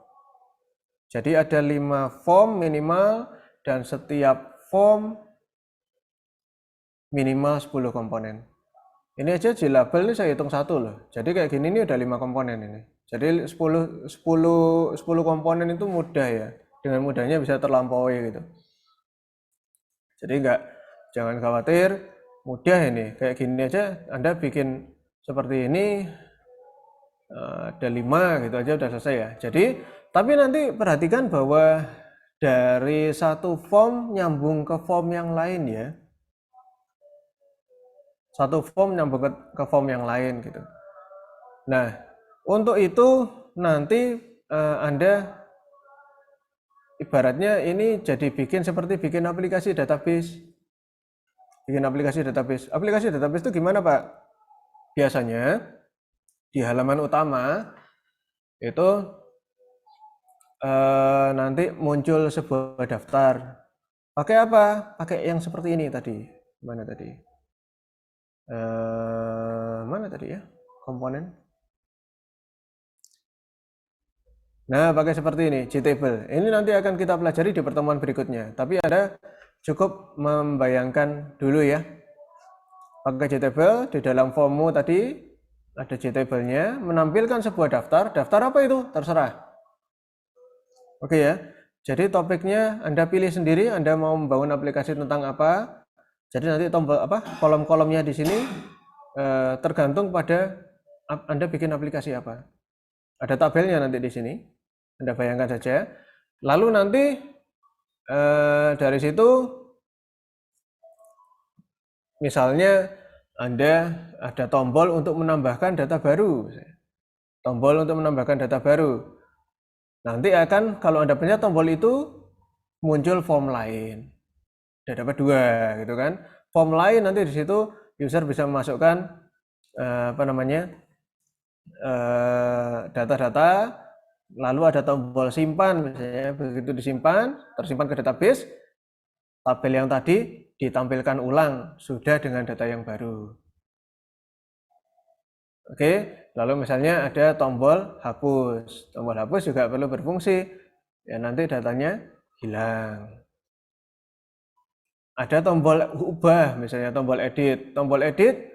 Speaker 1: Jadi ada 5 form minimal dan setiap form minimal 10 komponen. Ini aja di label ini saya hitung 1 loh. Jadi kayak gini ini udah 5 komponen ini. Jadi 10 komponen itu mudah ya. Dengan mudahnya bisa terlampaui gitu. Jadi jangan khawatir, mudah ini. Kayak gini aja Anda bikin seperti ini, ada 5 gitu aja udah selesai ya. Jadi tapi nanti perhatikan bahwa dari satu form nyambung ke form yang lain ya. Satu form nyambung ke form yang lain gitu. Nah, untuk itu nanti Anda ibaratnya ini jadi seperti bikin aplikasi database. Bikin aplikasi database. Aplikasi database itu gimana, Pak? Biasanya di halaman utama itu nanti muncul sebuah daftar Pakai apa? Pakai yang seperti ini tadi. Mana tadi? Mana tadi ya? Komponen. Nah, pakai seperti ini, JTable. Ini nanti akan kita pelajari di pertemuan berikutnya. Tapi Anda cukup membayangkan dulu ya. Pakai JTable, di dalam formmu tadi ada JTable-nya, menampilkan sebuah daftar. Daftar apa itu? Terserah. Oke ya. Jadi topiknya Anda pilih sendiri, Anda mau membangun aplikasi tentang apa. Jadi nanti tombol kolom-kolomnya di sini tergantung pada Anda bikin aplikasi apa. Ada tabelnya nanti di sini. Anda bayangkan saja. Lalu nanti dari situ misalnya Anda ada tombol untuk menambahkan data baru. Tombol untuk menambahkan data baru. Nanti akan kalau Anda pencet tombol itu muncul form lain. Sudah dapat 2 gitu kan. Form lain nanti di situ user bisa memasukkan data-data, lalu ada tombol simpan misalnya, begitu disimpan tersimpan ke database, tabel yang tadi ditampilkan ulang sudah dengan data yang baru. Oke, lalu misalnya ada tombol hapus. Tombol hapus juga perlu berfungsi. Ya nanti datanya hilang. Ada tombol ubah, misalnya tombol edit. Tombol edit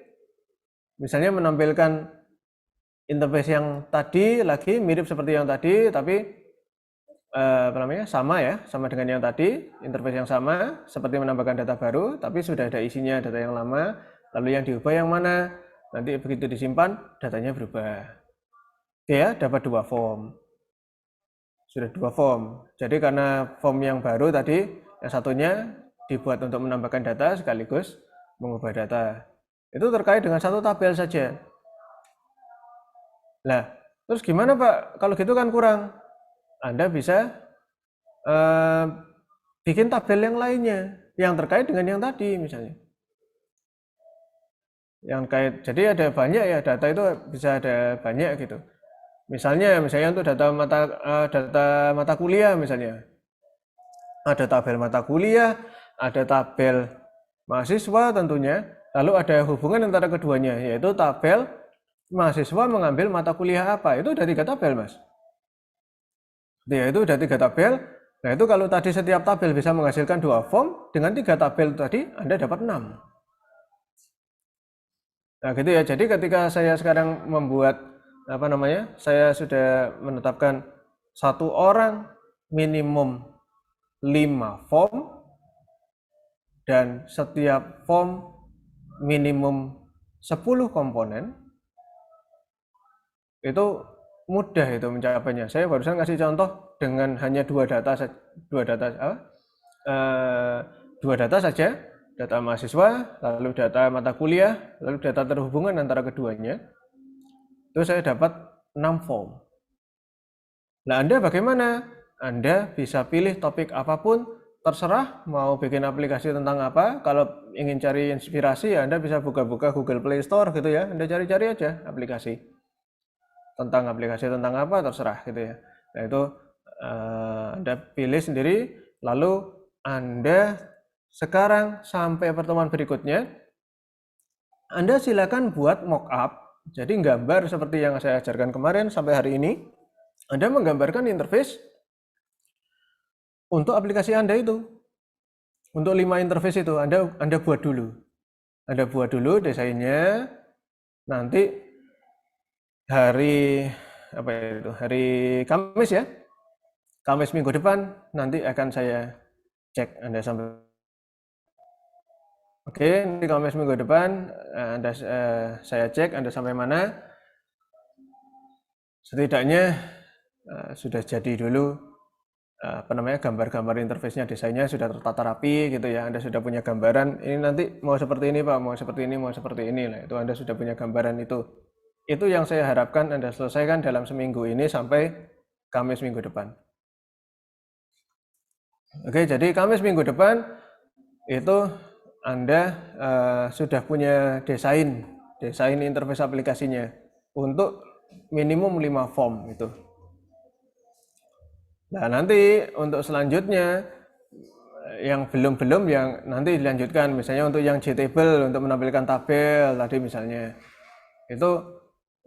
Speaker 1: misalnya menampilkan interface yang tadi lagi mirip seperti yang tadi, tapi sama ya, sama dengan yang tadi, interface yang sama, seperti menambahkan data baru, tapi sudah ada isinya data yang lama. Lalu yang diubah yang mana? Nanti begitu disimpan, datanya berubah. Oke ya, dapat 2 form. Sudah 2 form. Jadi karena form yang baru tadi, yang satunya dibuat untuk menambahkan data sekaligus mengubah data. Itu terkait dengan satu tabel saja. Nah, terus gimana Pak? Kalau gitu kan kurang. Anda bisa bikin tabel yang lainnya, yang terkait dengan yang tadi misalnya. Jadi ada banyak ya, data itu bisa ada banyak gitu. Misalnya untuk data mata kuliah misalnya. Ada tabel mata kuliah, ada tabel mahasiswa tentunya, lalu ada hubungan antara keduanya, yaitu tabel mahasiswa mengambil mata kuliah apa. Itu udah 3 tabel, Mas. Ya, itu udah 3 tabel. Nah, itu kalau tadi setiap tabel bisa menghasilkan 2 form, dengan 3 tabel tadi Anda dapat 6. Nah gitu ya, jadi ketika saya sekarang membuat saya sudah menetapkan 1 orang minimum 5 form, dan setiap form minimum 10 komponen, itu mudah itu mencapainya. Saya barusan kasih contoh dengan hanya 2 data saja, data mahasiswa, lalu data mata kuliah, lalu data terhubungan antara keduanya. Itu saya dapat 6 form. Nah, Anda bagaimana? Anda bisa pilih topik apapun, terserah mau bikin aplikasi tentang apa. Kalau ingin cari inspirasi, Anda bisa buka-buka Google Play Store gitu ya. Anda cari-cari aja aplikasi tentang apa, terserah gitu ya. Nah, itu Anda pilih sendiri, lalu Anda sekarang sampai pertemuan berikutnya, Anda silakan buat mockup. Jadi gambar seperti yang saya ajarkan kemarin sampai hari ini. Anda menggambarkan interface untuk aplikasi Anda itu. Untuk 5 interface itu Anda buat dulu. Anda buat dulu desainnya. Nanti hari Kamis ya. Kamis minggu depan nanti akan saya cek Anda sampai. Oke, nanti Kamis minggu depan saya cek Anda sampai mana. Setidaknya sudah jadi dulu gambar-gambar interface-nya, desainnya sudah tertata rapi gitu ya. Anda sudah punya gambaran, ini nanti mau seperti ini Pak, mau seperti ini lah. Itu Anda sudah punya gambaran itu. Itu yang saya harapkan Anda selesaikan dalam seminggu ini sampai Kamis minggu depan. Oke, jadi Kamis minggu depan itu Anda sudah punya desain interface aplikasinya untuk minimum 5 form itu. Nah, nanti untuk selanjutnya yang belum yang nanti dilanjutkan, misalnya untuk yang JTable untuk menampilkan tabel tadi misalnya, itu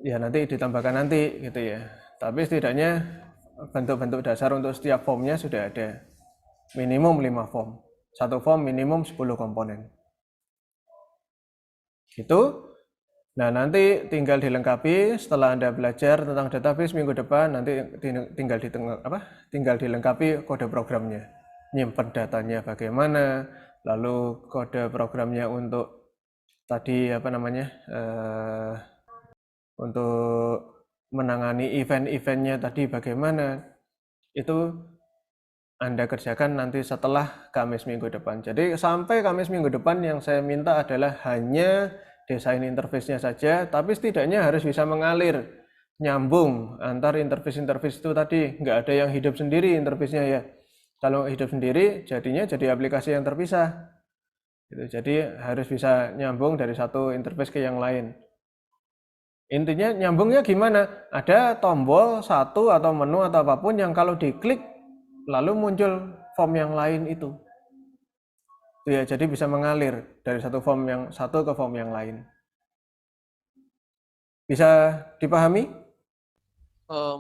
Speaker 1: ya nanti ditambahkan nanti gitu ya. Tapi setidaknya bentuk-bentuk dasar untuk setiap formnya sudah ada, minimum 5 form, satu form minimum 10 komponen gitu. Nah, nanti tinggal dilengkapi setelah Anda belajar tentang database minggu depan, nanti tinggal dilengkapi kode programnya. Nyimpen datanya bagaimana, lalu kode programnya untuk tadi untuk menangani event-eventnya tadi bagaimana. Itu Anda kerjakan nanti setelah Kamis minggu depan. Jadi sampai Kamis minggu depan yang saya minta adalah hanya desain interface-nya saja, tapi setidaknya harus bisa mengalir, nyambung antar interface-interface itu tadi. Nggak ada yang hidup sendiri interface-nya ya. Kalau hidup sendiri, jadinya jadi aplikasi yang terpisah. Gitu. Jadi harus bisa nyambung dari satu interface ke yang lain. Intinya nyambungnya gimana? Ada tombol satu atau menu atau apapun yang kalau diklik, lalu muncul form yang lain itu. Ya, jadi bisa mengalir dari satu form yang satu ke form yang lain. Bisa dipahami?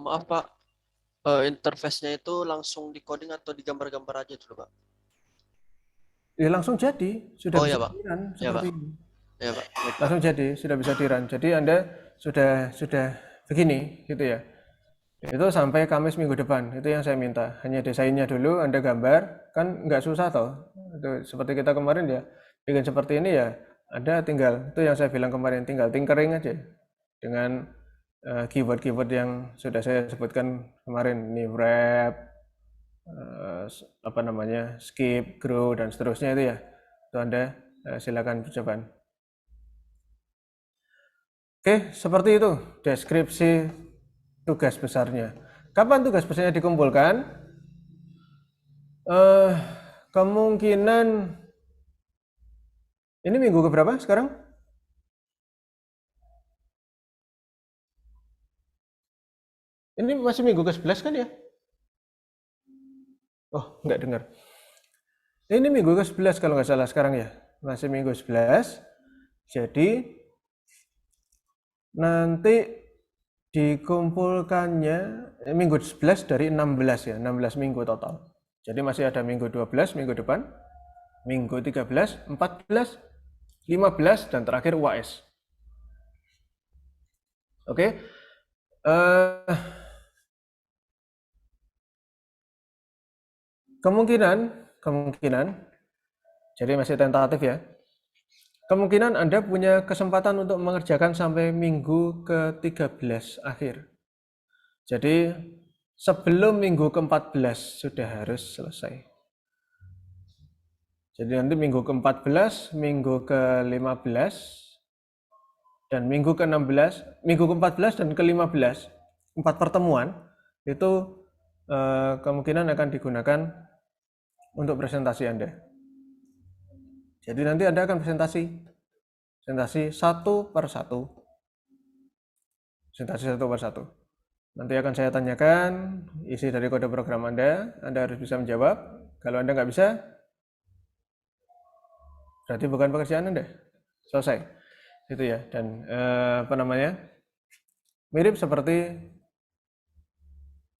Speaker 4: Maaf Pak, interface-nya itu langsung di coding atau digambar-gambar aja dulu Pak?
Speaker 1: Ya langsung jadi, sudah
Speaker 4: Oh, ya,
Speaker 1: bisa
Speaker 4: Pak.
Speaker 1: di-run
Speaker 4: Ya,
Speaker 1: seperti
Speaker 4: Pak.
Speaker 1: ini.
Speaker 4: Ya Pak. Baik, Pak.
Speaker 1: Langsung jadi, sudah bisa di-run. Jadi Anda sudah begini gitu ya. Itu sampai Kamis minggu depan, itu yang saya minta. Hanya desainnya dulu Anda gambar, kan nggak susah toh. Itu seperti kita kemarin ya, bikin seperti ini ya, Anda tinggal, itu yang saya bilang kemarin, tinggal tinkering aja dengan keyword-keyword yang sudah saya sebutkan kemarin, ini wrap, skip, grow, dan seterusnya itu ya. Itu Anda silakan percobaan. Oke, seperti itu deskripsi tugas besarnya. Kapan tugas besarnya dikumpulkan? Kemungkinan ini minggu keberapa sekarang? Ini masih minggu ke-11 kan ya? Oh, nggak dengar. Ini minggu ke-11 kalau nggak salah sekarang ya. Masih minggu 11. Jadi nanti dikumpulkannya minggu 11 dari 16 ya, 16 minggu total. Jadi masih ada minggu 12 minggu depan, minggu 13, 14, 15, dan terakhir UAS. Oke. Kemungkinan, jadi masih tentatif ya. Kemungkinan Anda punya kesempatan untuk mengerjakan sampai minggu ke-13 akhir. Jadi sebelum minggu ke-14 sudah harus selesai. Jadi nanti minggu ke-14, minggu ke-15, dan minggu ke-16, minggu ke-14 dan ke-15, 4 pertemuan, itu kemungkinan akan digunakan untuk presentasi Anda. Jadi nanti Anda akan presentasi satu per satu. Presentasi satu per satu. Nanti akan saya tanyakan isi dari kode program Anda harus bisa menjawab. Kalau Anda nggak bisa, berarti bukan pekerjaan Anda. Selesai. Itu ya. Dan mirip seperti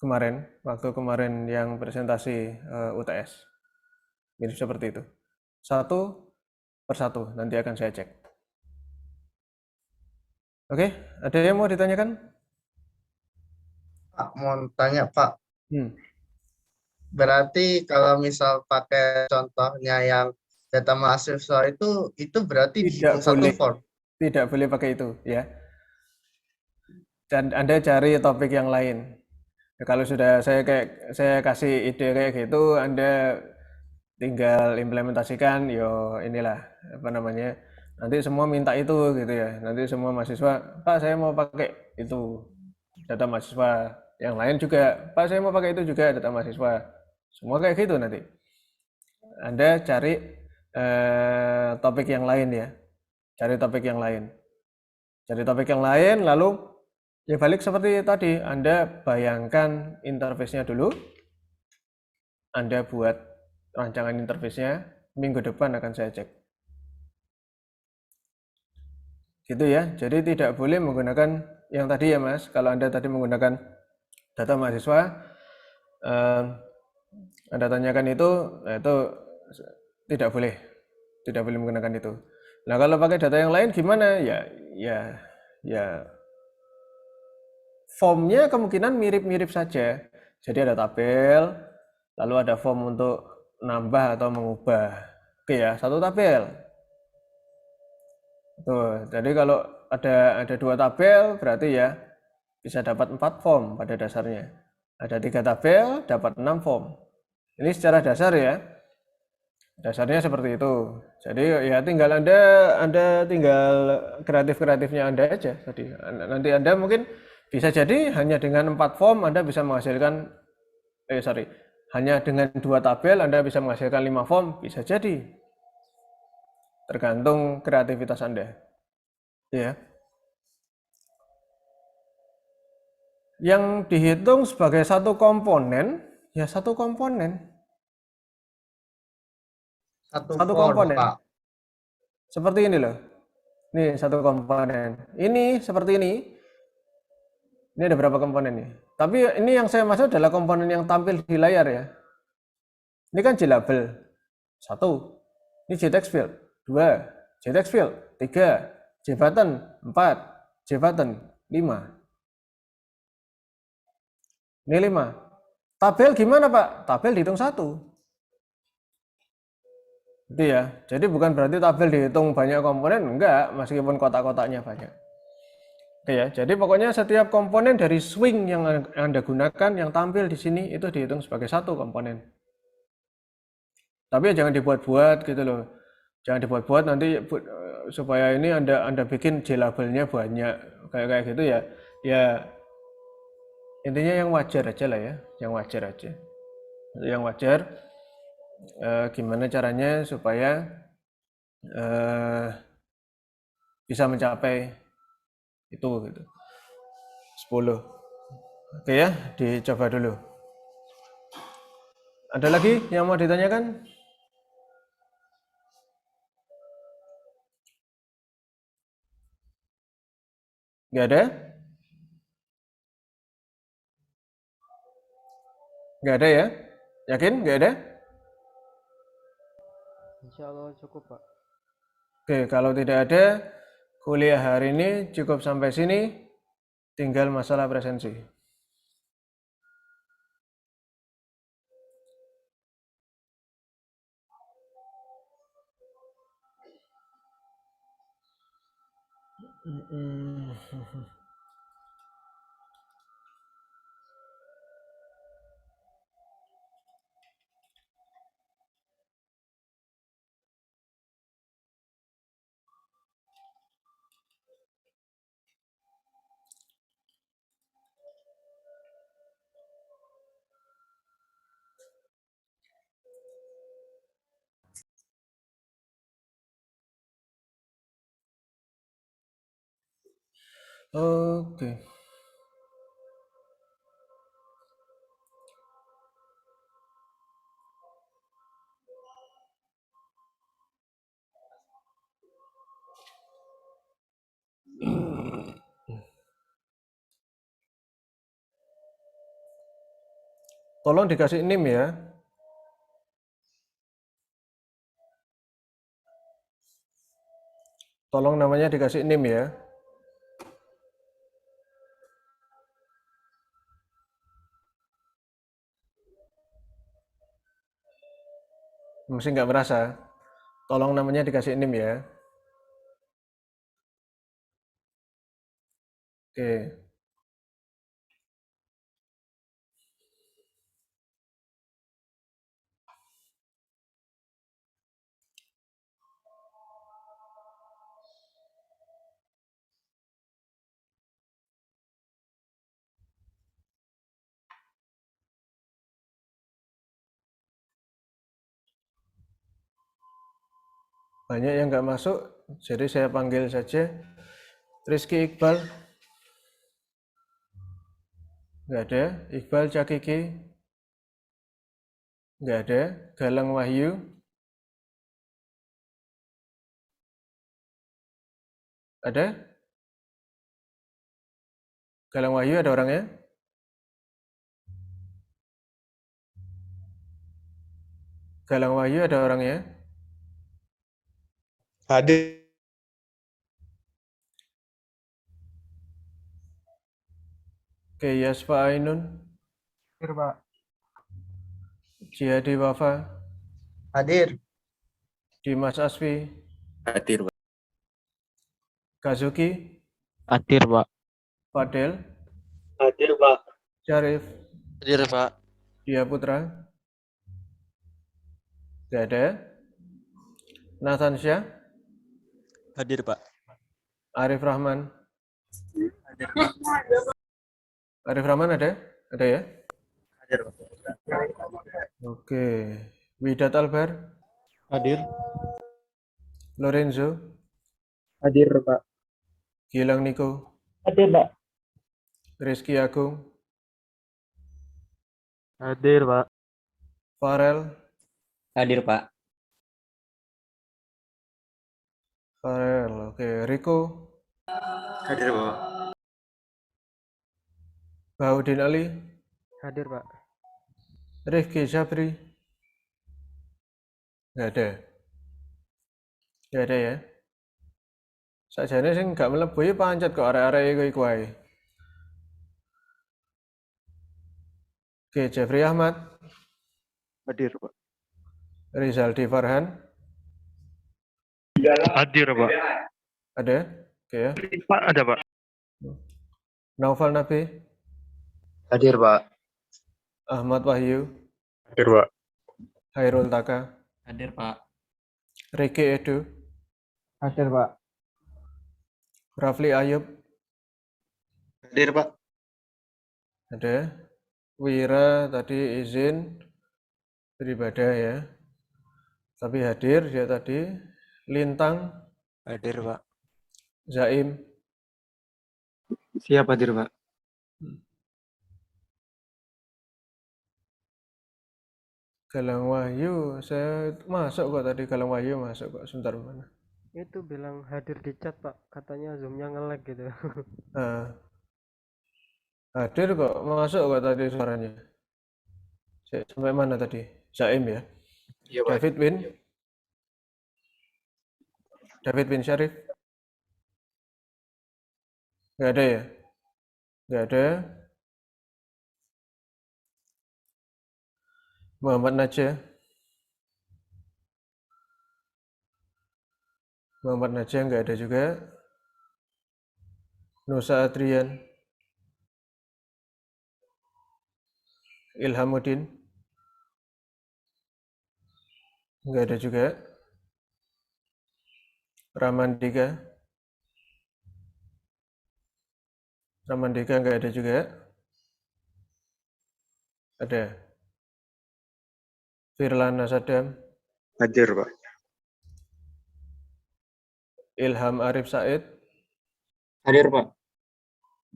Speaker 1: kemarin, waktu kemarin yang presentasi UTS. Mirip seperti itu. Satu per satu, nanti akan saya cek. Oke, ada yang mau ditanyakan?
Speaker 5: Pak, mau tanya Pak,
Speaker 1: Hmm.
Speaker 5: berarti kalau misal pakai contohnya yang data mahasiswa itu berarti
Speaker 1: Tidak
Speaker 5: dihitung satu
Speaker 1: boleh.
Speaker 5: form.
Speaker 1: Tidak boleh pakai itu, ya. Dan Anda cari topik yang lain. Kalau sudah saya kasih ide kayak gitu, Anda tinggal implementasikan. Inilah nanti semua minta itu gitu ya. Nanti semua mahasiswa, Pak saya mau pakai itu data mahasiswa. Yang lain juga, Pak saya mau pakai itu juga data mahasiswa. Semua kayak gitu nanti. Anda cari topik yang lain ya. Cari topik yang lain, lalu ya balik seperti tadi. Anda bayangkan interface-nya dulu. Anda buat rancangan interface-nya. Minggu depan akan saya cek. Gitu ya. Jadi tidak boleh menggunakan yang tadi ya Mas. Kalau Anda tadi menggunakan data mahasiswa, Anda tanyakan itu tidak boleh. Tidak boleh menggunakan itu. Nah, kalau pakai data yang lain gimana? Ya formnya kemungkinan mirip-mirip saja. Jadi ada tabel, lalu ada form untuk nambah atau mengubah. Oke ya, satu tabel. Tuh, jadi kalau ada 2 tabel berarti ya bisa dapat 4 form pada dasarnya. Ada 3 tabel dapat 6 form. Ini secara dasar ya. Dasarnya seperti itu. Jadi ya tinggal Anda tinggal kreatifnya Anda aja tadi. Nanti Anda mungkin bisa jadi hanya dengan 4 form Anda bisa menghasilkan hanya dengan 2 tabel Anda bisa menghasilkan 5 form, bisa jadi. Tergantung kreativitas Anda. Ya. Yang dihitung sebagai satu komponen, ya satu komponen.
Speaker 5: Satu
Speaker 1: Satu
Speaker 5: for,
Speaker 1: komponen.
Speaker 5: Pak.
Speaker 1: Seperti ini loh. Nih satu komponen. Ini seperti ini. Ini ada berapa komponen nih? Tapi ini yang saya maksud adalah komponen yang tampil di layar ya. Ini kan JLabel 1. Ini JText field 2. JText field 3. JButton 4. JButton 5. Ini 5. Tabel gimana Pak? Tabel dihitung 1. Gitu ya. Jadi bukan berarti tabel dihitung banyak komponen, enggak, meskipun kotak-kotaknya banyak. Oke ya. Jadi pokoknya setiap komponen dari swing yang Anda gunakan yang tampil di sini itu dihitung sebagai satu komponen. Tapi jangan dibuat-buat gitu loh. Jangan dibuat-buat nanti supaya ini Anda bikin JLabelnya banyak kayak gitu ya. Ya intinya yang wajar aja lah ya, yang wajar aja. Yang wajar. Gimana caranya supaya bisa mencapai itu gitu 10. Oke ya, dicoba dulu. Ada lagi yang mau ditanyakan? Nggak ada? Nggak ada ya? Yakin nggak ada?
Speaker 3: Insya Allah cukup Pak.
Speaker 1: Oke, kalau tidak ada, kuliah hari ini cukup sampai sini, tinggal masalah presensi. Oke. Tolong dikasih NIM ya. Tolong namanya dikasih NIM ya. Mesti nggak merasa. Tolong namanya dikasih NIM ya. Oke. Banyak yang nggak masuk, jadi saya panggil saja. Rizky Iqbal. Nggak ada. Iqbal Cakiki. Nggak ada. Galang Wahyu. Ada? Galang Wahyu ada orangnya? Galang Wahyu ada orangnya?
Speaker 6: Hadir.
Speaker 1: Oke, Yasfa Ainun.
Speaker 3: Hadir, Pak.
Speaker 1: Jihadi Wafa.
Speaker 5: Hadir.
Speaker 1: Dimas Asfi.
Speaker 7: Hadir, Pak.
Speaker 1: Kazuki.
Speaker 2: Hadir, Pak.
Speaker 1: Fadel.
Speaker 6: Hadir, Pak.
Speaker 1: Syarif.
Speaker 4: Hadir, Pak.
Speaker 1: Dia Putra. Nggak ada. Nathan Syah.
Speaker 7: Hadir, Pak.
Speaker 1: Arif Rahman. Arif Rahman ada? Ada ya?
Speaker 6: Hadir, Pak.
Speaker 1: Oke. Widat Albar.
Speaker 6: Hadir.
Speaker 1: Lorenzo.
Speaker 6: Hadir, Pak.
Speaker 1: Gilang Niko.
Speaker 6: Hadir, Pak.
Speaker 1: Rizky Agung.
Speaker 3: Hadir, Pak.
Speaker 1: Farel.
Speaker 7: Hadir, Pak.
Speaker 1: Farel. Oke. Riko.
Speaker 7: Hadir, Pak.
Speaker 1: Baudin Ali.
Speaker 3: Hadir, Pak.
Speaker 1: Rifki Sabri. Nggak ada. Nggak ada ya. Sakjane sing gak mlebu ya pancet kok arek-arek iku wae. Oke, Jeffrey Ahmad.
Speaker 6: Hadir, Pak.
Speaker 1: Rizaldi Farhan.
Speaker 6: Hadir, Pak.
Speaker 1: Ada? Oke ya.
Speaker 6: Pak, ada, Pak.
Speaker 1: Naufal Nabi.
Speaker 5: Hadir, Pak.
Speaker 1: Ahmad Wahyu.
Speaker 6: Hadir, Pak.
Speaker 1: Hairul Taka.
Speaker 2: Hadir, Pak.
Speaker 1: Ricky Edu.
Speaker 3: Hadir, Pak.
Speaker 1: Rafli Ayub.
Speaker 6: Hadir, Pak.
Speaker 1: Ada. Wira tadi izin beribadah ya. Tapi hadir dia tadi. Lintang.
Speaker 7: Hadir, Pak.
Speaker 1: Zaim.
Speaker 6: Siap hadir, Pak.
Speaker 1: Galang Wahyu. Saya masuk kok tadi. Galang Wahyu masuk kok. Sebentar mana.
Speaker 3: Itu bilang hadir di chat, Pak. Katanya Zoom-nya nge-lag gitu.
Speaker 1: Nah, hadir kok. Masuk kok tadi suaranya. Sampai mana tadi? Zaim ya.
Speaker 6: Iya, Pak.
Speaker 1: David Win. David bin Syarif. Nggak ada ya? Nggak ada. Muhammad Najah. Muhammad Najah nggak ada juga. Nusa Adrian. Ilhamuddin. Nggak ada juga. Ramandika. Ramandika nggak ada juga. Ada. Firlana Sadam.
Speaker 6: Hadir, Pak.
Speaker 1: Ilham Arif Said.
Speaker 5: Hadir, Pak.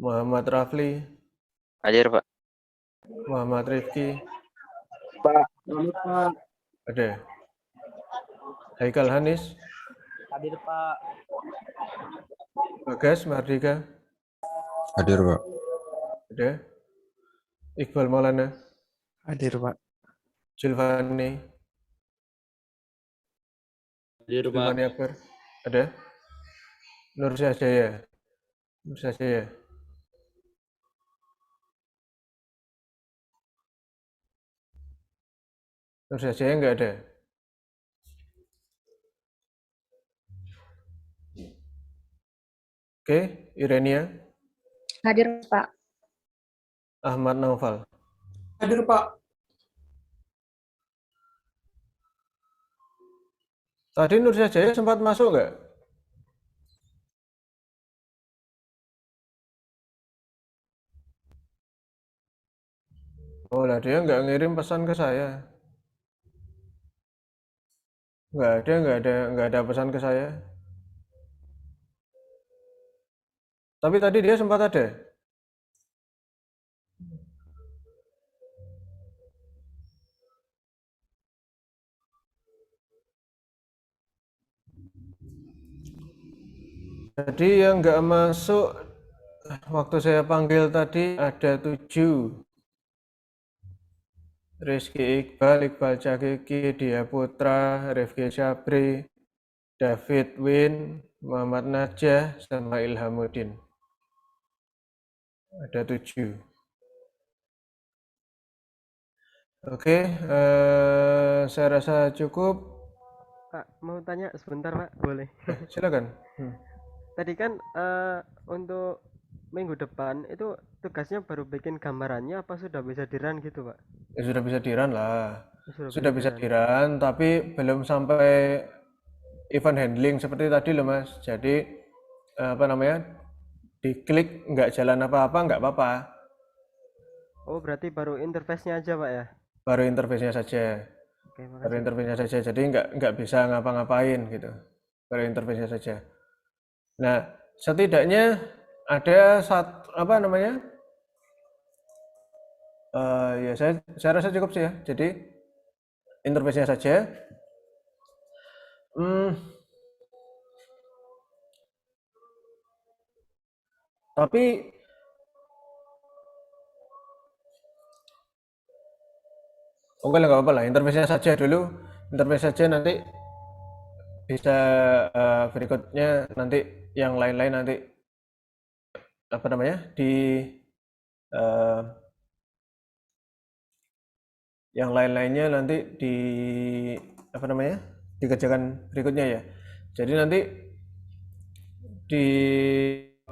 Speaker 1: Muhammad Rafli.
Speaker 7: Hadir, Pak.
Speaker 1: Muhammad Rifki.
Speaker 5: Pak. Pak.
Speaker 1: Ada. Haikal Hanis.
Speaker 2: Hadir, Pak.
Speaker 1: Bagas Mardika.
Speaker 8: Hadir, Pak.
Speaker 1: Ada. Iqbal Maulana.
Speaker 6: Hadir, Pak.
Speaker 1: Julfani.
Speaker 2: Hadir, Pak.
Speaker 1: Julfani Akbar. Ada. Nur Syahjaya. Nur Syahjaya. Nur Syahjaya nggak ada. Oke, Irenia.
Speaker 9: Hadir, Pak.
Speaker 1: Ahmad Naufal.
Speaker 6: Hadir, Pak.
Speaker 1: Tadi Nur Syahjaya sempat masuk nggak? Oh lah, dia nggak ngirim pesan ke saya. Nggak ada pesan ke saya. Tapi tadi dia sempat ada. Jadi yang nggak masuk waktu saya panggil tadi ada 7. Rizky Iqbal, Iqbal Cakiki, Dia Putra, Rifki Syabri, David Win, Muhammad Najah, sama Ilhamuddin. Ada 7. Oke, saya rasa cukup.
Speaker 3: Pak, mau tanya sebentar Pak, boleh?
Speaker 1: Silakan.
Speaker 3: Tadi kan untuk minggu depan itu tugasnya baru bikin gambarannya apa sudah bisa di-run gitu Pak?
Speaker 1: Ya, sudah bisa di-run lah.
Speaker 3: Sudah
Speaker 1: Sudah bisa di-run, tapi belum sampai event handling seperti tadi loh Mas. Jadi apa namanya, diklik nggak jalan apa-apa nggak apa-apa.
Speaker 3: Oh berarti baru interface-nya aja Pak ya?
Speaker 1: Baru interface-nya saja.
Speaker 3: Oke,
Speaker 1: Baru
Speaker 3: makasih.
Speaker 1: interface-nya saja. Jadi nggak bisa ngapa-ngapain gitu. Baru interface-nya saja. Nah, setidaknya ada apa namanya? Ya saya rasa cukup sih ya. Jadi interface-nya saja. Tapi oke lah, nggak apa-apa lah. Interface-nya saja dulu. Interface saja, nanti bisa berikutnya nanti yang lain-lain nanti apa namanya yang lain-lainnya nanti apa namanya dikerjakan berikutnya ya. Jadi nanti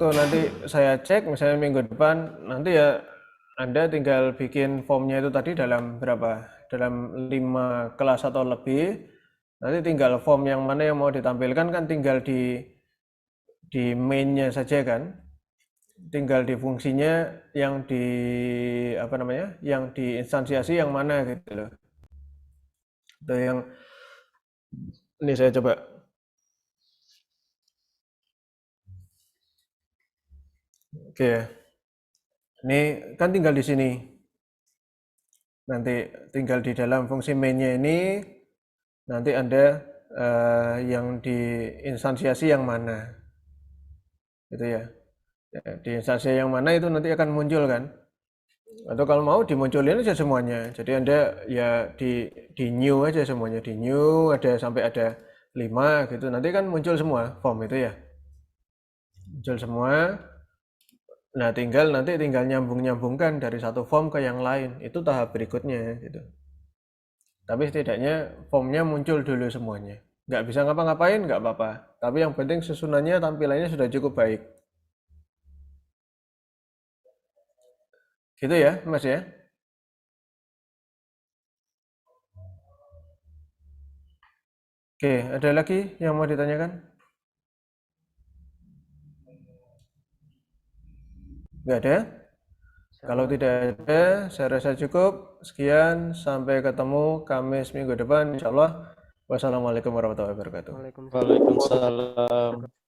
Speaker 1: nanti saya cek misalnya minggu depan, nanti ya Anda tinggal bikin formnya itu tadi dalam berapa? Dalam 5 kelas atau lebih. Nanti tinggal form yang mana yang mau ditampilkan kan tinggal di main-nya saja kan. Tinggal di fungsinya yang di apa namanya? Yang diinstansiasi yang mana gitu loh. Itu yang ini saya coba. Oke. Ini kan tinggal di sini. Nanti tinggal di dalam fungsi main-nya ini nanti Anda yang diinstansiasi yang mana. Gitu ya. Di instansi yang mana itu nanti akan muncul kan. Atau kalau mau dimunculin aja semuanya. Jadi Anda ya di new aja semuanya. Di new ada sampai ada 5 gitu. Nanti kan muncul semua form itu ya. Muncul semua. Nah, tinggal nyambung-nyambungkan dari satu form ke yang lain. Itu tahap berikutnya gitu. Tapi setidaknya formnya muncul dulu semuanya. Nggak bisa ngapa-ngapain, nggak apa-apa. Tapi yang penting susunannya, tampilannya sudah cukup baik. Gitu ya, Mas ya? Oke, ada lagi yang mau ditanyakan? Nggak ada? Kalau tidak ada, saya rasa cukup. Sekian, sampai ketemu Kamis minggu depan, insya Allah. Wassalamualaikum warahmatullahi wabarakatuh.
Speaker 3: Waalaikumsalam.
Speaker 7: Waalaikumsalam.